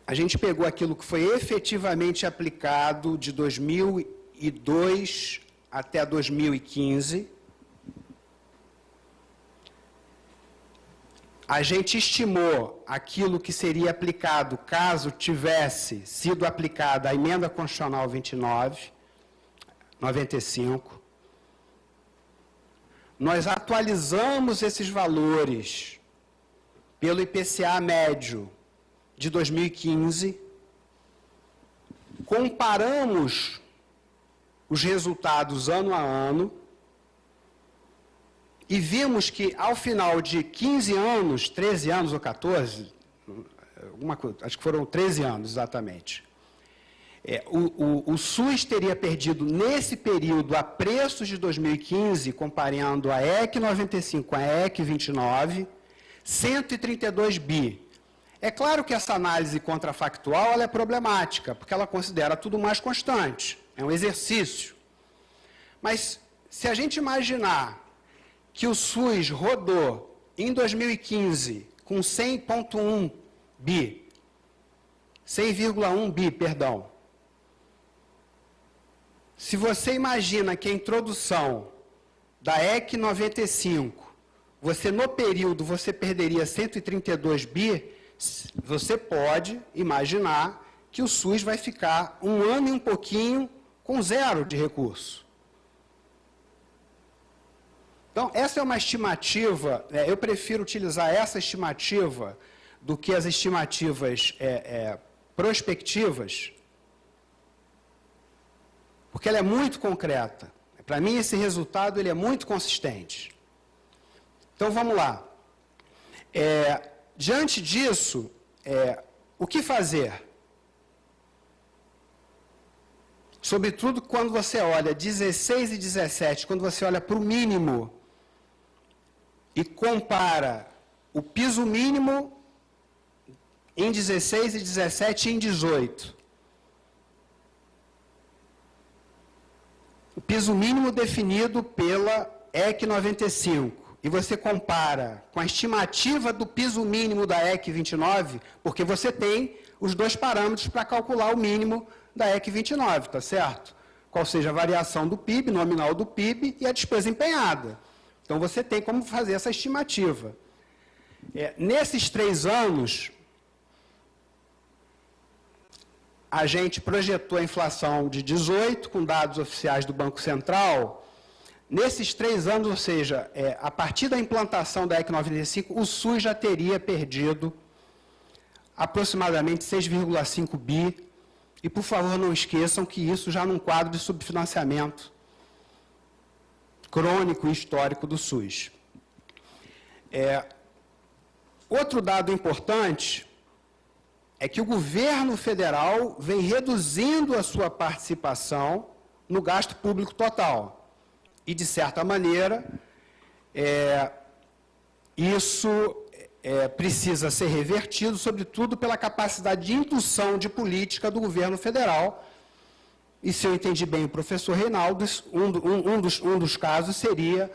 a gente pegou aquilo que foi efetivamente aplicado de 2002 até 2015, a gente estimou aquilo que seria aplicado caso tivesse sido aplicada a Emenda Constitucional 29, 95. Nós atualizamos esses valores pelo IPCA médio de 2015, comparamos os resultados ano a ano e vimos que, ao final de 15 anos, 13 anos ou 14, acho que foram 13 anos exatamente, o SUS teria perdido, nesse período, a preços de 2015, comparando a EC 95 com a EC 29, 132 bi. É claro que essa análise contrafactual ela é problemática, porque ela considera tudo mais constante. É um exercício. Mas, se a gente imaginar que o SUS rodou, em 2015, com 100,1 bi, 100,1 bi, perdão. Se você imagina que a introdução da EC 95, você no período você perderia 132 bi, você pode imaginar que o SUS vai ficar um ano e um pouquinho com zero de recurso. Então, essa é uma estimativa, eu prefiro utilizar essa estimativa do que as estimativas prospectivas, porque ela é muito concreta. Para mim, esse resultado ele é muito consistente. Então, vamos lá. Diante disso, o que fazer? Sobretudo quando você olha 16 e 17, quando você olha para o mínimo e compara o piso mínimo em 16 e 17 e em 18. O piso mínimo definido pela EC 95. E você compara com a estimativa do piso mínimo da EC 29, porque você tem os dois parâmetros para calcular o mínimo da EC 29, tá certo? Qual seja a variação do PIB, nominal do PIB, e a despesa empenhada. Então, você tem como fazer essa estimativa. Nesses 3 anos, a gente projetou a inflação de 18, com dados oficiais do Banco Central. Nesses 3 anos, ou seja, a partir da implantação da EC 95, o SUS já teria perdido aproximadamente 6,5 bi. E, por favor, não esqueçam que isso já num quadro de subfinanciamento crônico e histórico do SUS. Outro dado importante é que o governo federal vem reduzindo a sua participação no gasto público total. E, de certa maneira, isso precisa ser revertido, sobretudo pela capacidade de indução de política do governo federal. E, se eu entendi bem o professor Reinaldo, um dos casos seria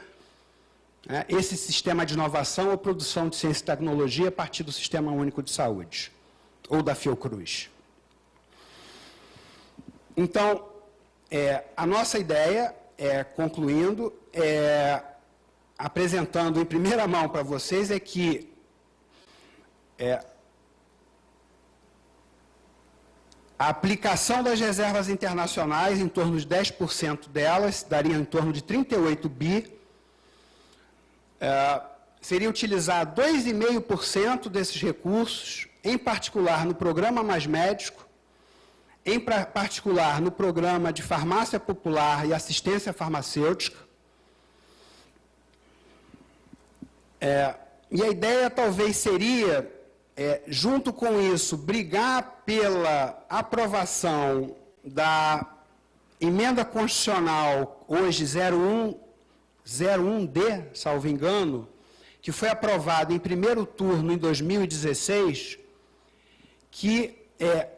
esse sistema de inovação ou produção de ciência e tecnologia a partir do Sistema Único de Saúde, ou da Fiocruz. Então, a nossa ideia, concluindo, apresentando em primeira mão para vocês, é que a aplicação das reservas internacionais, em torno de 10% delas, daria em torno de 38 bi, seria utilizar 2,5% desses recursos, em particular no Programa Mais Médico, em particular no Programa de Farmácia Popular e Assistência Farmacêutica. E a ideia talvez seria, junto com isso, brigar pela aprovação da emenda constitucional, hoje 01D, salvo engano, que foi aprovada em primeiro turno em 2016, que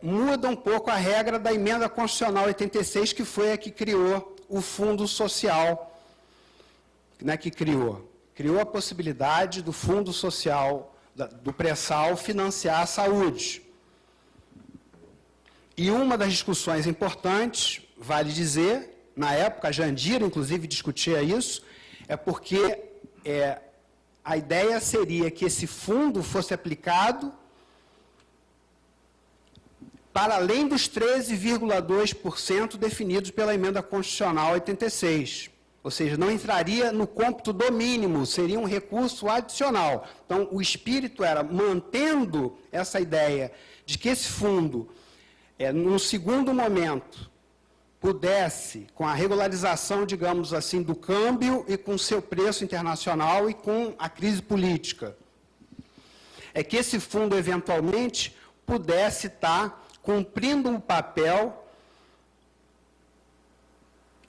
muda um pouco a regra da emenda constitucional 86, que foi a que criou o Fundo Social, que criou a possibilidade do Fundo Social, do pré-sal, financiar a saúde. E uma das discussões importantes, vale dizer, na época, a Jandira, inclusive, discutia isso, porque a ideia seria que esse fundo fosse aplicado para além dos 13,2% definidos pela Emenda Constitucional 86. Ou seja, não entraria no cômputo do mínimo, seria um recurso adicional. Então, o espírito era, mantendo essa ideia de que esse fundo, num segundo momento, pudesse, com a regularização, digamos assim, do câmbio e com seu preço internacional e com a crise política, é que esse fundo, eventualmente, pudesse estar cumprindo um papel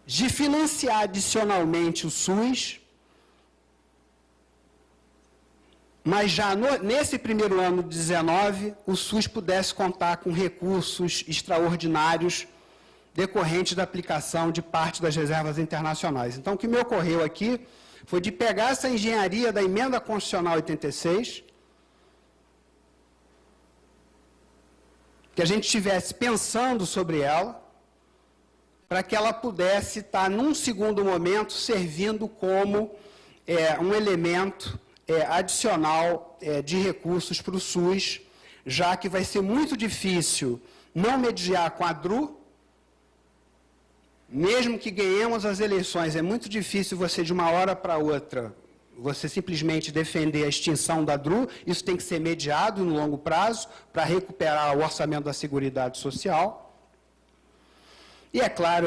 de financiar adicionalmente o SUS, mas já nesse primeiro ano de 19, o SUS pudesse contar com recursos extraordinários decorrentes da aplicação de parte das reservas internacionais. Então, o que me ocorreu aqui foi de pegar essa engenharia da Emenda Constitucional 86, que a gente estivesse pensando sobre ela, para que ela pudesse estar, num segundo momento, servindo como um elemento adicional de recursos para o SUS, já que vai ser muito difícil não mediar com a DRU, mesmo que ganhemos as eleições, é muito difícil você, de uma hora para outra, você simplesmente defender a extinção da DRU, isso tem que ser mediado no longo prazo, para recuperar o orçamento da Seguridade Social. E é claro,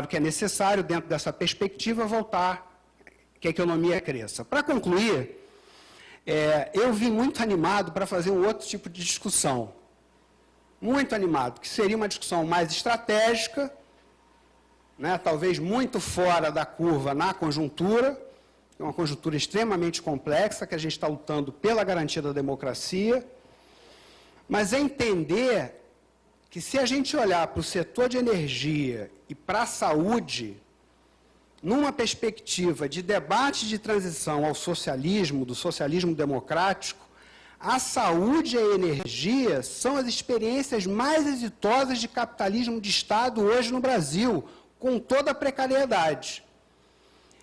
que é necessário, dentro dessa perspectiva, voltar que a economia cresça. Para concluir, eu vim muito animado para fazer um outro tipo de discussão. Muito animado, que seria uma discussão mais estratégica, né, talvez muito fora da curva na conjuntura, é uma conjuntura extremamente complexa, que a gente está lutando pela garantia da democracia, mas é entender que se a gente olhar para o setor de energia e para a saúde, numa perspectiva de debate de transição ao socialismo, do socialismo democrático, a saúde e a energia são as experiências mais exitosas de capitalismo de Estado hoje no Brasil, com toda a precariedade.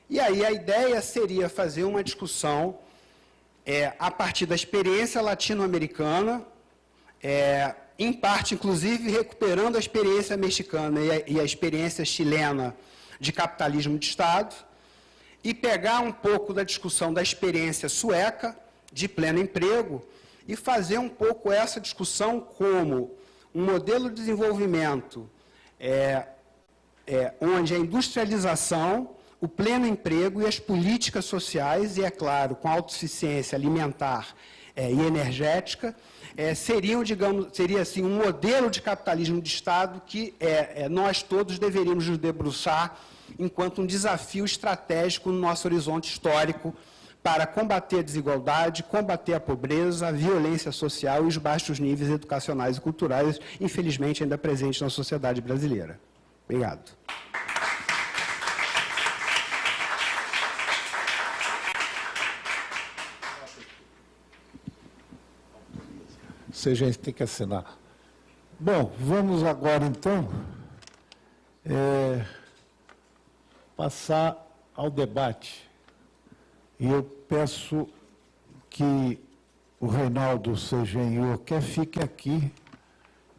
E aí a ideia seria fazer uma discussão a partir da experiência latino-americana, em parte, inclusive, recuperando a experiência mexicana e a experiência chilena de capitalismo de Estado, e pegar um pouco da discussão da experiência sueca, de pleno emprego, e fazer um pouco essa discussão como um modelo de desenvolvimento onde a industrialização, o pleno emprego e as políticas sociais, e, é claro, com a autossuficiência alimentar e energética, seria assim, um modelo de capitalismo de Estado que nós todos deveríamos nos debruçar enquanto um desafio estratégico no nosso horizonte histórico para combater a desigualdade, combater a pobreza, a violência social e os baixos níveis educacionais e culturais, infelizmente ainda presentes na sociedade brasileira. Obrigado. Você já tem que assinar. Bom, vamos agora, então, passar ao debate. E eu peço que o Reinaldo Segem e o Oqué fiquem aqui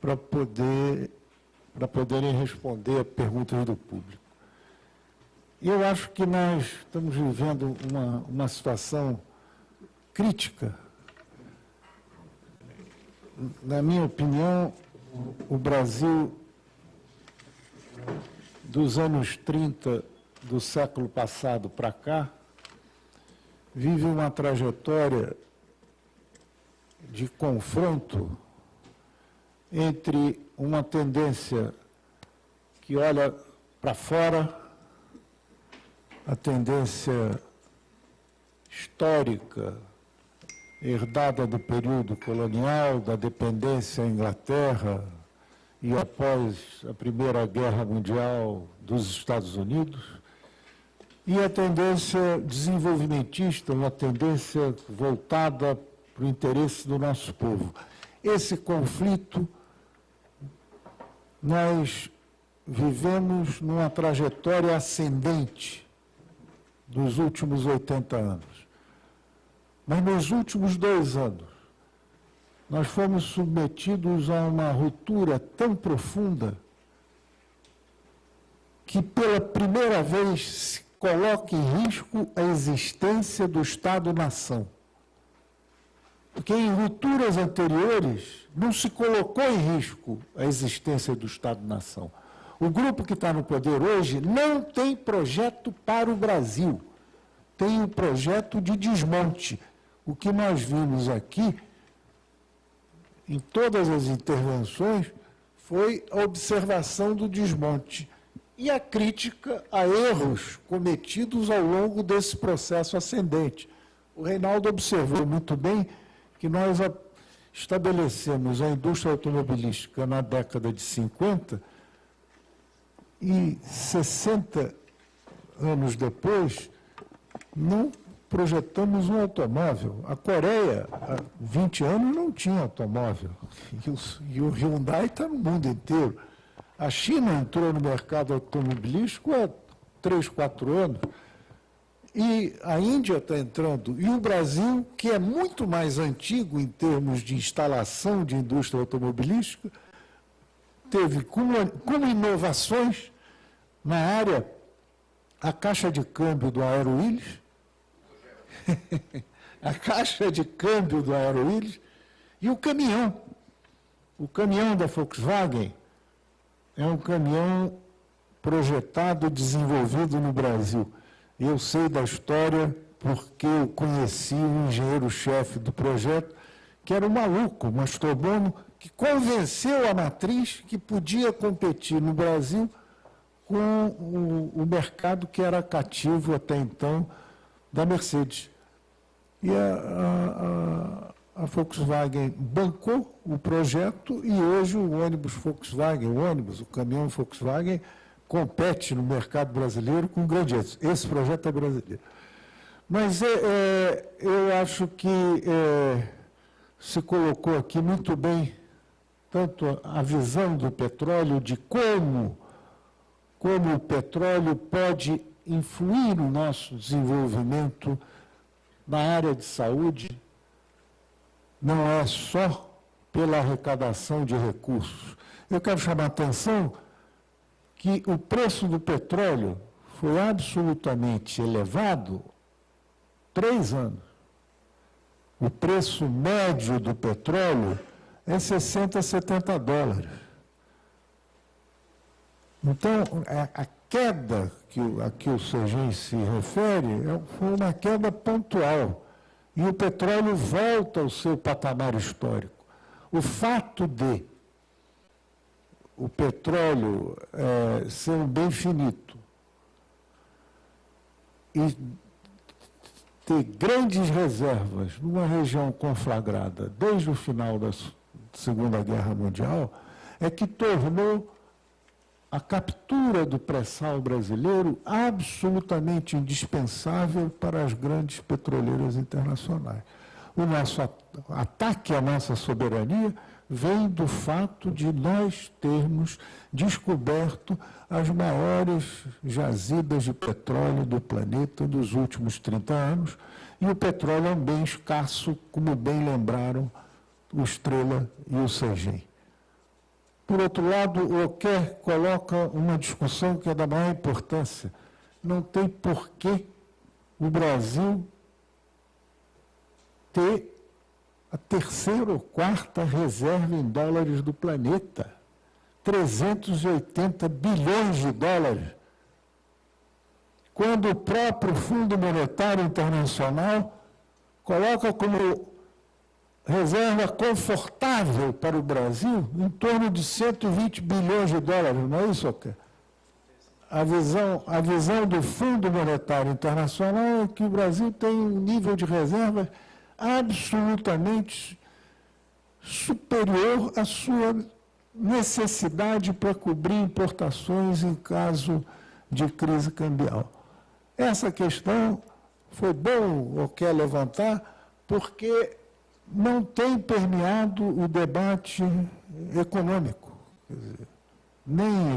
para poderem responder a perguntas do público. E eu acho que nós estamos vivendo uma situação crítica. Na minha opinião, o Brasil dos anos 30 do século passado para cá vive uma trajetória de confronto entre uma tendência que olha para fora, a tendência histórica, herdada do período colonial, da dependência à Inglaterra e após a Primeira Guerra Mundial dos Estados Unidos, e a tendência desenvolvimentista, uma tendência voltada para o interesse do nosso povo. Esse conflito, nós vivemos numa trajetória ascendente dos últimos 80 anos. Mas nos últimos 2 anos, nós fomos submetidos a uma ruptura tão profunda que pela primeira vez se coloca em risco a existência do Estado-nação. Porque em rupturas anteriores não se colocou em risco a existência do Estado-nação. O grupo que está no poder hoje não tem projeto para o Brasil, tem um projeto de desmonte. O que nós vimos aqui, em todas as intervenções, foi a observação do desmonte e a crítica a erros cometidos ao longo desse processo ascendente. O Reinaldo observou muito bem que nós estabelecemos a indústria automobilística na década de 50 e 60 anos depois não projetamos um automóvel. A Coreia, há 20 anos, não tinha automóvel. E o Hyundai está no mundo inteiro. A China entrou no mercado automobilístico há 3, 4 anos. E a Índia está entrando. E o Brasil, que é muito mais antigo em termos de instalação de indústria automobilística, teve como inovações na área a caixa de câmbio do Aero-Willis, a caixa de câmbio do Aero-Willis e o caminhão. O caminhão da Volkswagen é um caminhão projetado e desenvolvido no Brasil. Eu sei da história porque eu conheci o engenheiro-chefe do projeto, que era um maluco, um astrobono, que convenceu a matriz que podia competir no Brasil com o mercado que era cativo até então da Mercedes. E a Volkswagen bancou o projeto e hoje o ônibus Volkswagen, o caminhão Volkswagen, compete no mercado brasileiro com grande êxito. Esse projeto é brasileiro. Mas eu acho que se colocou aqui muito bem tanto a visão do petróleo, de como o petróleo pode influir no nosso desenvolvimento na área de saúde, não é só pela arrecadação de recursos. Eu quero chamar a atenção que o preço do petróleo foi absolutamente elevado 3 anos. O preço médio do petróleo é 60, 70 dólares. Então, a queda a que o Sergem se refere foi uma queda pontual. E o petróleo volta ao seu patamar histórico. O fato de o petróleo ser um bem finito e ter grandes reservas numa região conflagrada desde o final da Segunda Guerra Mundial é que tornou a captura do pré-sal brasileiro absolutamente indispensável para as grandes petroleiras internacionais. O nosso ataque à nossa soberania vem do fato de nós termos descoberto as maiores jazidas de petróleo do planeta nos últimos 30 anos, e o petróleo é um bem escasso, como bem lembraram o Estrela e o Sergem. Por outro lado, o Oquer coloca uma discussão que é da maior importância. Não tem porquê o Brasil ter a 3ª ou 4ª reserva em dólares do planeta. 380 bilhões de dólares. Quando o próprio Fundo Monetário Internacional coloca como reserva confortável para o Brasil em torno de 120 bilhões de dólares, não é isso, Oquer? A visão do Fundo Monetário Internacional é que o Brasil tem um nível de reserva absolutamente superior à sua necessidade para cobrir importações em caso de crise cambial. Essa questão foi bom o Oquer levantar, porque não tem permeado o debate econômico. Quer dizer, nem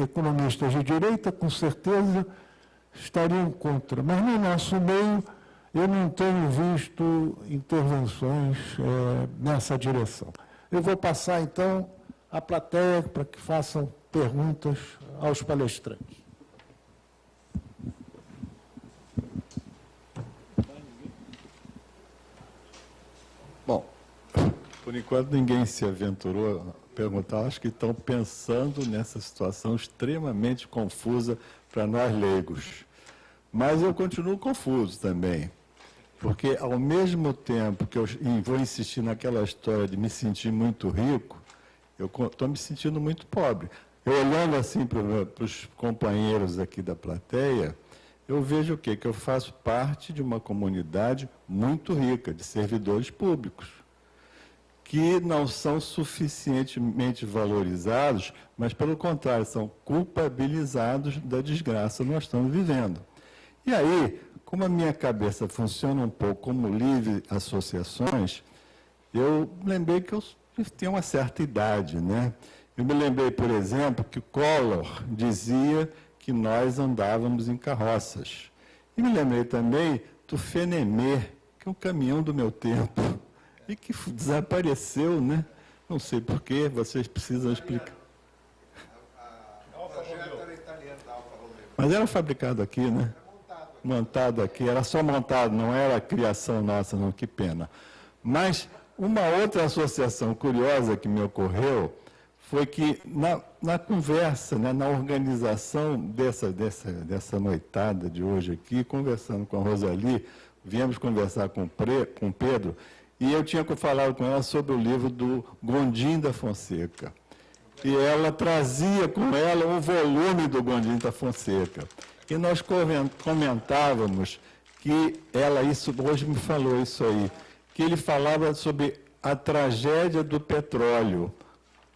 economistas de direita, com certeza, estariam contra. Mas no nosso meio eu não tenho visto intervenções nessa direção. Eu vou passar, então, à plateia para que façam perguntas aos palestrantes. Bom, por enquanto ninguém se aventurou a perguntar, acho que estão pensando nessa situação extremamente confusa para nós leigos. Mas eu continuo confuso também, porque ao mesmo tempo que eu vou insistir naquela história de me sentir muito rico, eu estou me sentindo muito pobre. Eu olhando assim para os companheiros aqui da plateia, eu vejo o quê? Que eu faço parte de uma comunidade muito rica, de servidores públicos, que não são suficientemente valorizados, mas, pelo contrário, são culpabilizados da desgraça que nós estamos vivendo. E aí, como a minha cabeça funciona um pouco como livre associações, eu lembrei que eu tenho uma certa idade, né? Eu me lembrei, por exemplo, que Collor dizia que nós andávamos em carroças. E me lembrei também do Fenemê, que é um caminhão do meu tempo, e que desapareceu, né? Não sei porquê, vocês precisam explicar. Mas era fabricado aqui, né? Montado aqui, era só montado, não era criação nossa, não, que pena. Mas uma outra associação curiosa que me ocorreu foi que na conversa, né, na organização dessa noitada de hoje aqui, conversando com a Rosali, viemos conversar com o Pedro, e eu tinha falado com ela sobre o livro do Gondim da Fonseca. E ela trazia com ela um volume do Gondim da Fonseca. E nós comentávamos que ela, isso hoje me falou isso aí, que ele falava sobre a tragédia do petróleo.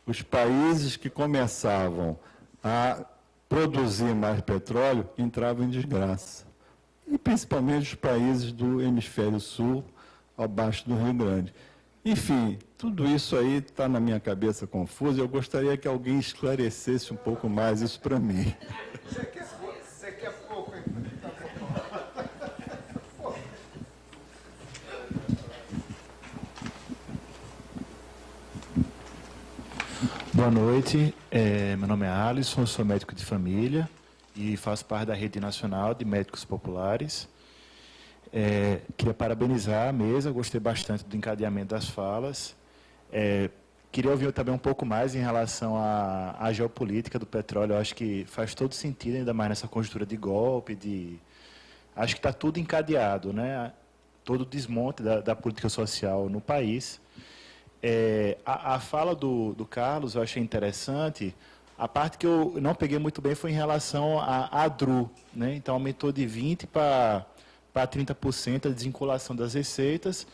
Os países que começavam a produzir mais petróleo entravam em desgraça. E principalmente os países do hemisfério sul, abaixo do Rio Grande. Enfim, tudo isso aí está na minha cabeça confusa. Eu gostaria que alguém esclarecesse um pouco mais isso para mim. Você quer pouco, hein? Boa noite, meu nome é Alisson, sou médico de família e faço parte da Rede Nacional de Médicos Populares. Queria parabenizar a mesa, gostei bastante do encadeamento das falas. Queria ouvir também um pouco mais em relação à geopolítica do petróleo. Eu acho que faz todo sentido, ainda mais nessa conjuntura de golpe, acho que está tudo encadeado, né? Todo o desmonte da política social no país. A fala do Carlos eu achei interessante. A parte que eu não peguei muito bem foi em relação à DRU, né? Então, aumentou de 20% para 30% a desvinculação das receitas,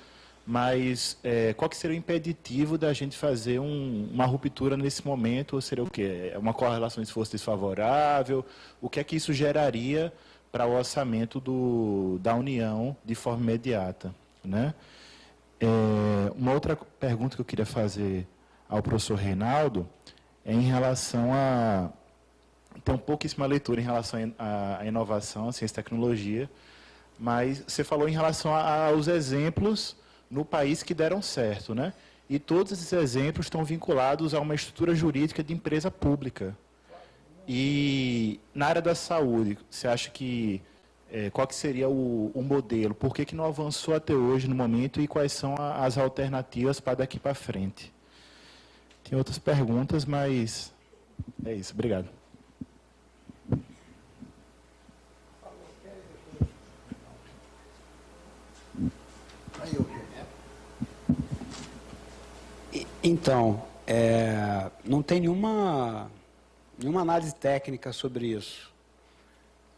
mas qual que seria o impeditivo da gente fazer uma ruptura nesse momento? Ou seria o quê? Uma correlação de esforço desfavorável? O que é que isso geraria para o orçamento da União de forma imediata, né? Uma outra pergunta que eu queria fazer ao professor Reinaldo é em relação a... Tem pouquíssima leitura em relação à inovação, à ciência e tecnologia, mas você falou em relação aos exemplos no país que deram certo, né? E todos esses exemplos estão vinculados a uma estrutura jurídica de empresa pública. E na área da saúde, você acha que... qual que seria o modelo? Por que não avançou até hoje no momento e quais são as alternativas para daqui para frente? Tem outras perguntas, mas é isso. Obrigado. Então, não tem nenhuma análise técnica sobre isso.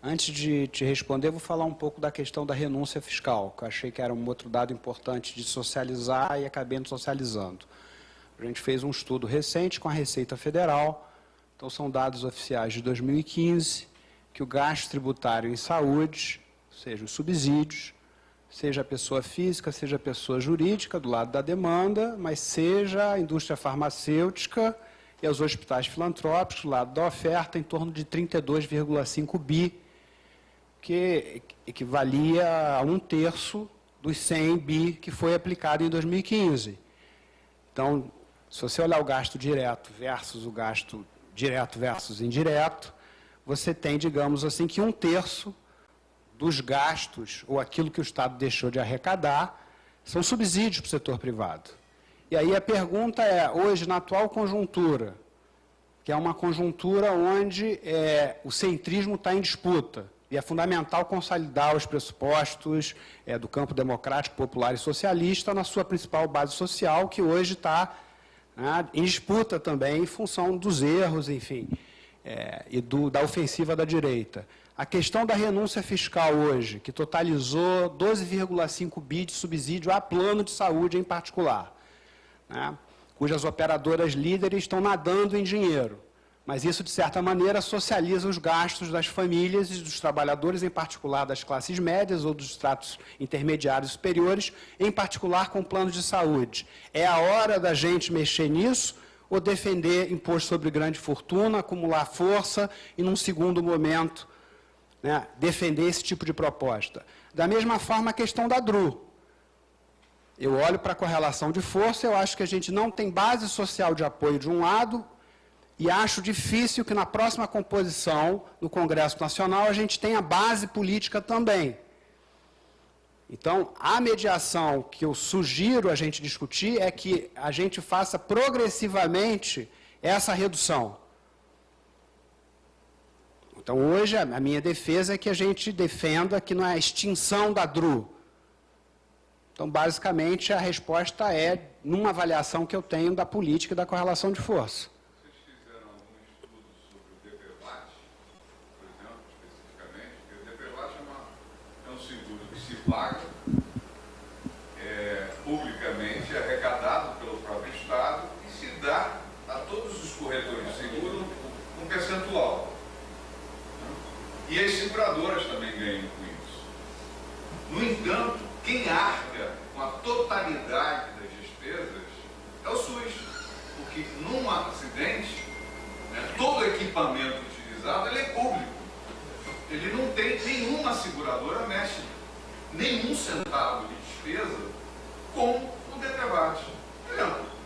Antes de te responder, vou falar um pouco da questão da renúncia fiscal, que eu achei que era um outro dado importante de socializar e acabei não socializando. A gente fez um estudo recente com a Receita Federal, então são dados oficiais de 2015, que o gasto tributário em saúde, ou seja, os subsídios, seja a pessoa física, seja a pessoa jurídica, do lado da demanda, mas seja a indústria farmacêutica e os hospitais filantrópicos, do lado da oferta, em torno de 32,5 bi, que equivalia a 1/3 dos 100 bi que foi aplicado em 2015. Então, se você olhar o gasto direto versus o gasto direto versus indireto, você tem, digamos assim, que 1/3 dos gastos, ou aquilo que o Estado deixou de arrecadar, são subsídios para o setor privado. E aí a pergunta é, hoje, na atual conjuntura, que é uma conjuntura onde o centrismo está em disputa, e é fundamental consolidar os pressupostos do campo democrático, popular e socialista na sua principal base social, que hoje está em disputa também em função dos erros, enfim, e da ofensiva da direita. A questão da renúncia fiscal hoje, que totalizou 12,5 bi de subsídio a plano de saúde em particular, cujas operadoras líderes estão nadando em dinheiro. Mas isso, de certa maneira, socializa os gastos das famílias e dos trabalhadores, em particular das classes médias ou dos estratos intermediários superiores, em particular com planos de saúde. É a hora da gente mexer nisso ou defender imposto sobre grande fortuna, acumular força e, num segundo momento, defender esse tipo de proposta? Da mesma forma, a questão da DRU. Eu olho para a correlação de força, eu acho que a gente não tem base social de apoio de um lado, e acho difícil que na próxima composição, no Congresso Nacional, a gente tenha base política também. Então, a mediação que eu sugiro a gente discutir é que a gente faça progressivamente essa redução. Então, hoje, a minha defesa é que a gente defenda que não é a extinção da DRU. Então, basicamente, a resposta é numa avaliação que eu tenho da política e da correlação de força. Paga publicamente, arrecadado pelo próprio Estado e se dá a todos os corretores de seguro um percentual. E as seguradoras também ganham com isso. No entanto, quem arca com a totalidade das despesas é o SUS, porque num acidente, todo equipamento utilizado ele é público. Ele não tem, nenhuma seguradora mexe nenhum centavo de despesa com o DPVAT.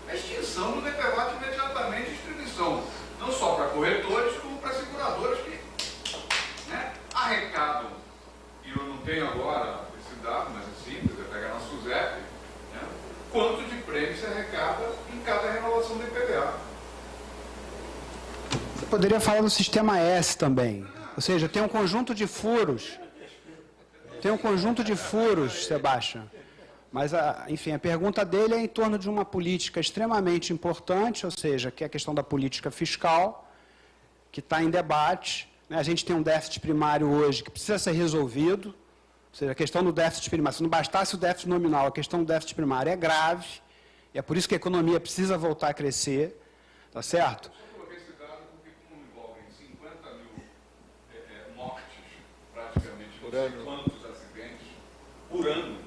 A extinção do DPVAT imediatamente, distribuição, não só para corretores, como para seguradoras que arrecadam. E eu não tenho agora esse dado, mas é simples, é pegar na SUSEP, quanto de prêmio se arrecada em cada renovação do IPVA. Você poderia falar do sistema S também. Ou seja, tem um conjunto de furos. Tem um conjunto de furos, Sebastião. Mas, enfim, a pergunta dele é em torno de uma política extremamente importante, ou seja, que é a questão da política fiscal, que está em debate. A gente tem um déficit primário hoje que precisa ser resolvido, ou seja, a questão do déficit primário, se não bastasse o déficit nominal, a questão do déficit primário é grave, e é por isso que a economia precisa voltar a crescer, tá certo? Por ano,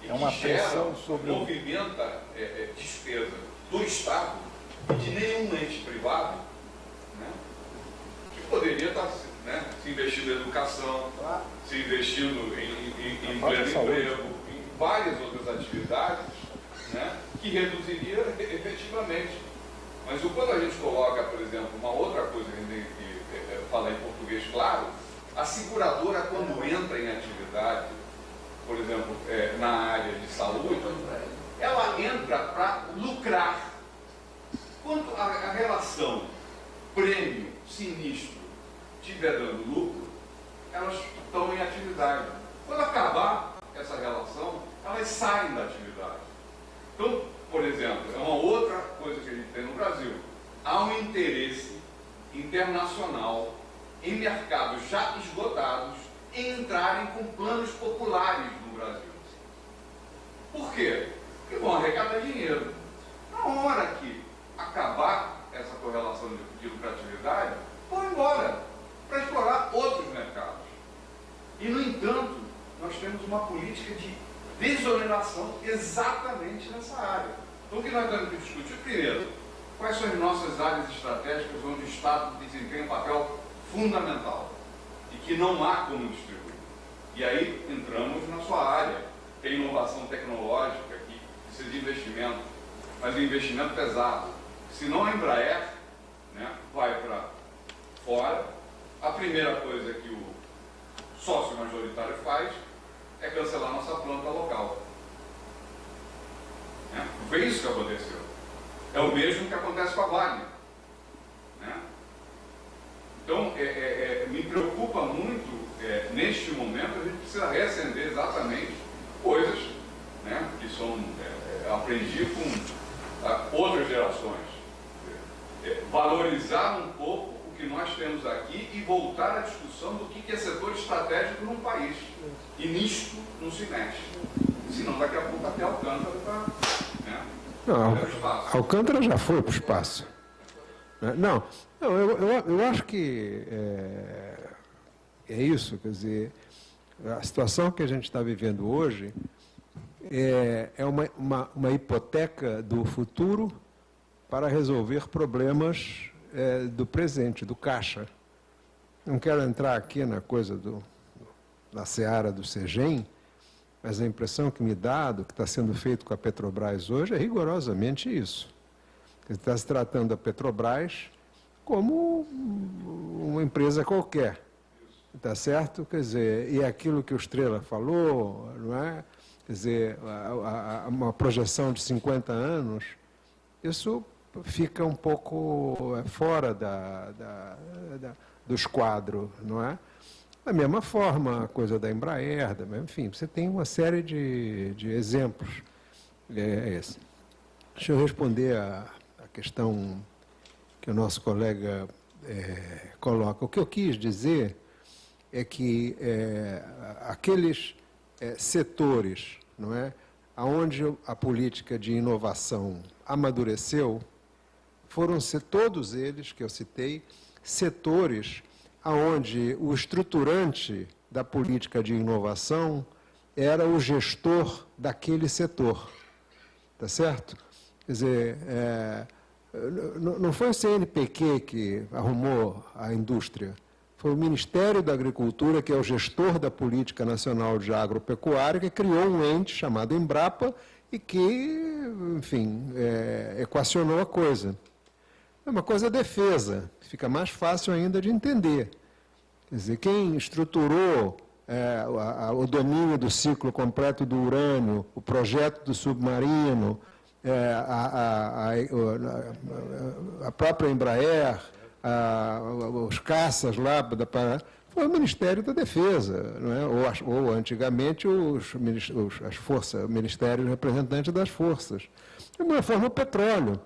e uma pressão sobre movimenta despesa do Estado e de nenhum ente privado, que poderia estar se investindo em educação, se investindo em pleno emprego, em várias outras atividades, que reduziria efetivamente. Mas quando a gente coloca, por exemplo, uma outra coisa que a gente tem que falar em português claro, a seguradora, quando entra em atividade, por exemplo, na área de saúde, ela entra para lucrar. Quando a relação prêmio-sinistro estiver dando lucro, elas estão em atividade. Quando acabar essa relação, elas saem da atividade. Então, por exemplo, é uma outra coisa que a gente tem no Brasil. Há um interesse internacional em mercados já esgotados, em entrarem com planos populares no Brasil. Por quê? Porque vão arrecadar dinheiro. Na hora que acabar essa correlação de lucratividade, vão embora para explorar outros mercados. E, no entanto, nós temos uma política de desoneração exatamente nessa área. Então, o que nós temos que discutir, primeiro, quais são as nossas áreas estratégicas onde o Estado desempenha um papel fundamental. E e que não há como distribuir. E aí entramos na sua área, que é inovação tecnológica, que precisa de investimento, mas um investimento pesado. Se não a Embraer, né, vai para fora, a primeira coisa que o sócio majoritário faz é cancelar nossa planta local. Foi isso que aconteceu. É o mesmo que acontece com a Wagner. Né? Então, me preocupa muito, neste momento, a gente precisa reacender exatamente coisas, né, que são, aprendi com outras gerações. Valorizar um pouco o que nós temos aqui e voltar à discussão do que é setor estratégico num país. E nisto não se mexe. Senão daqui a pouco até Alcântara está... Né, não, Alcântara já foi para o espaço. Não, eu acho que é isso, quer dizer, a situação que a gente está vivendo hoje é uma hipoteca do futuro para resolver problemas do presente, do caixa. Não quero entrar aqui na coisa da seara do CEGEM, mas a impressão que me dá do que está sendo feito com a Petrobras hoje é rigorosamente isso. Está se tratando da Petrobras como uma empresa qualquer, está certo? Quer dizer, e aquilo que o Estrela falou, não é? Quer dizer, uma projeção de 50 anos, isso fica um pouco fora dos quadros, não é? Da mesma forma, a coisa da Embraer, enfim, você tem uma série de exemplos. Esse. Deixa eu responder a questão que o nosso colega coloca. O que eu quis dizer é que aqueles setores, não é, onde a política de inovação amadureceu, foram todos eles que eu citei, setores onde o estruturante da política de inovação era o gestor daquele setor. Tá certo? Quer dizer, não foi o CNPq que arrumou a indústria, foi o Ministério da Agricultura, que é o gestor da Política Nacional de Agropecuária, que criou um ente chamado Embrapa e que, enfim, equacionou a coisa. É uma coisa defesa, fica mais fácil ainda de entender. Quer dizer, quem estruturou o domínio do ciclo completo do urânio, o projeto do submarino, a própria Embraer, os caças lá, foi o Ministério da Defesa, não é? ou antigamente as forças, o Ministério Representante das Forças. De alguma forma, o petróleo,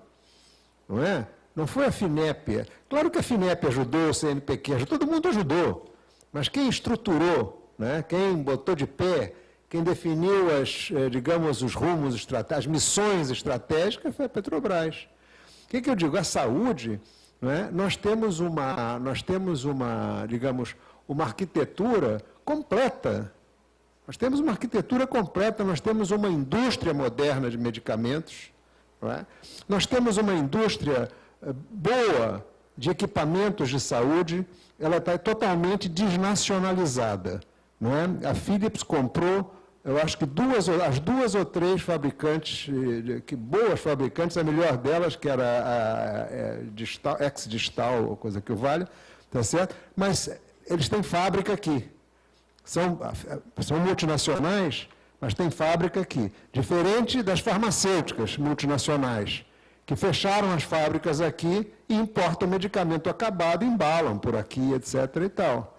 não é? Não foi a FINEP. Claro que a FINEP ajudou, o CNPq, todo mundo ajudou. Mas quem estruturou, né, quem botou de pé, quem definiu digamos, os rumos estratégicos, as missões estratégicas foi a Petrobras. O que eu digo? A saúde, né, nós temos uma, digamos, uma arquitetura completa. Nós temos uma arquitetura completa, nós temos uma indústria moderna de medicamentos, não é? Nós temos uma indústria boa de equipamentos de saúde, ela está totalmente desnacionalizada, não é? A Philips comprou, eu acho que as duas ou três fabricantes, boas fabricantes, a melhor delas, que era a ex-Distal, ou coisa que o valha, tá certo? Mas eles têm fábrica aqui. São multinacionais, mas têm fábrica aqui. Diferente das farmacêuticas multinacionais, que fecharam as fábricas aqui e importam medicamento acabado, embalam por aqui, etc. e tal.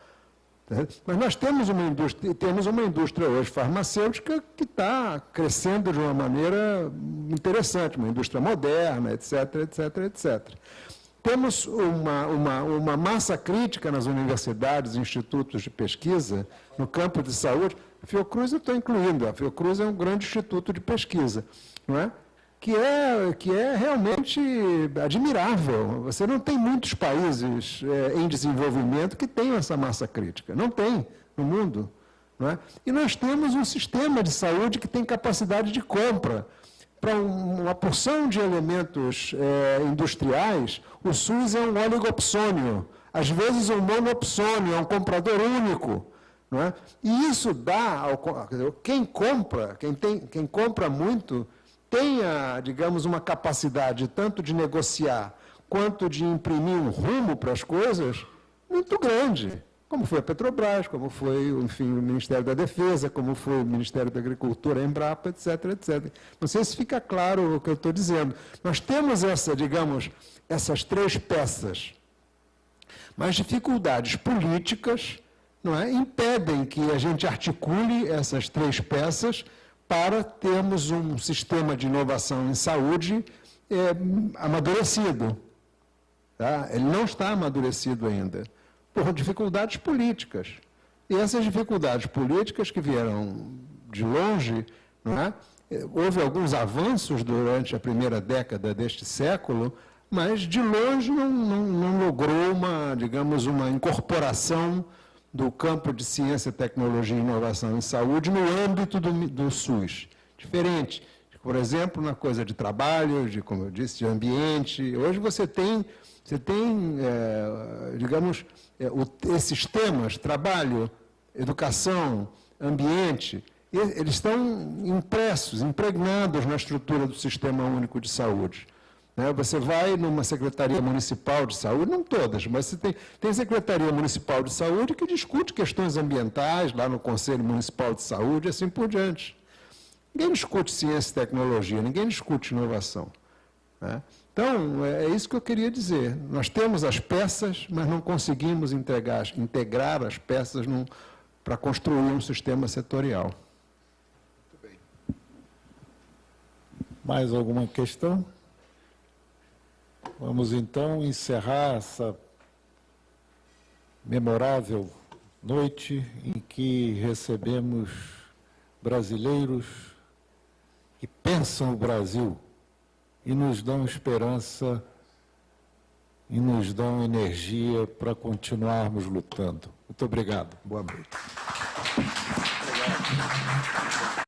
Mas nós temos uma indústria hoje farmacêutica que está crescendo de uma maneira interessante, uma indústria moderna, etc., etc., etc. Temos uma massa crítica nas universidades e institutos de pesquisa, no campo de saúde. A Fiocruz eu estou incluindo, a Fiocruz é um grande instituto de pesquisa, não é? Que é realmente admirável. Você não tem muitos países em desenvolvimento que tenham essa massa crítica. Não tem no mundo. Não é? E nós temos um sistema de saúde que tem capacidade de compra. Para uma porção de elementos industriais, o SUS é um oligopsônio. às vezes um monopsônio, é um comprador único. Não é? E isso dá, quem compra muito, tem, digamos, uma capacidade tanto de negociar quanto de imprimir um rumo para as coisas muito grande, como foi a Petrobras, como foi, enfim, o Ministério da Defesa, como foi o Ministério da Agricultura, a Embrapa, etc., etc. Não sei se fica claro o que eu estou dizendo. Nós temos essas três peças, mas dificuldades políticas, não é, impedem que a gente articule essas três peças para termos um sistema de inovação em saúde amadurecido. Tá? Ele não está amadurecido ainda, por dificuldades políticas. E essas dificuldades políticas que vieram de longe, não é? Houve alguns avanços durante a primeira década deste século, mas de longe não logrou uma incorporação do campo de ciência, tecnologia e inovação em saúde no âmbito do SUS. Diferente, por exemplo, na coisa de trabalho, como eu disse, de ambiente. Hoje você tem digamos, esses temas, trabalho, educação, ambiente, eles estão impressos, impregnados na estrutura do Sistema Único de Saúde. Você vai numa Secretaria Municipal de Saúde, não todas, mas você tem Secretaria Municipal de Saúde que discute questões ambientais, lá no Conselho Municipal de Saúde, e assim por diante. Ninguém discute ciência e tecnologia, ninguém discute inovação. Né? Então, é isso que eu queria dizer. Nós temos as peças, mas não conseguimos integrar as peças para construir um sistema setorial. Muito bem. Mais alguma questão? Vamos, então, encerrar essa memorável noite em que recebemos brasileiros que pensam o Brasil e nos dão esperança e nos dão energia para continuarmos lutando. Muito obrigado. Boa noite. Obrigado.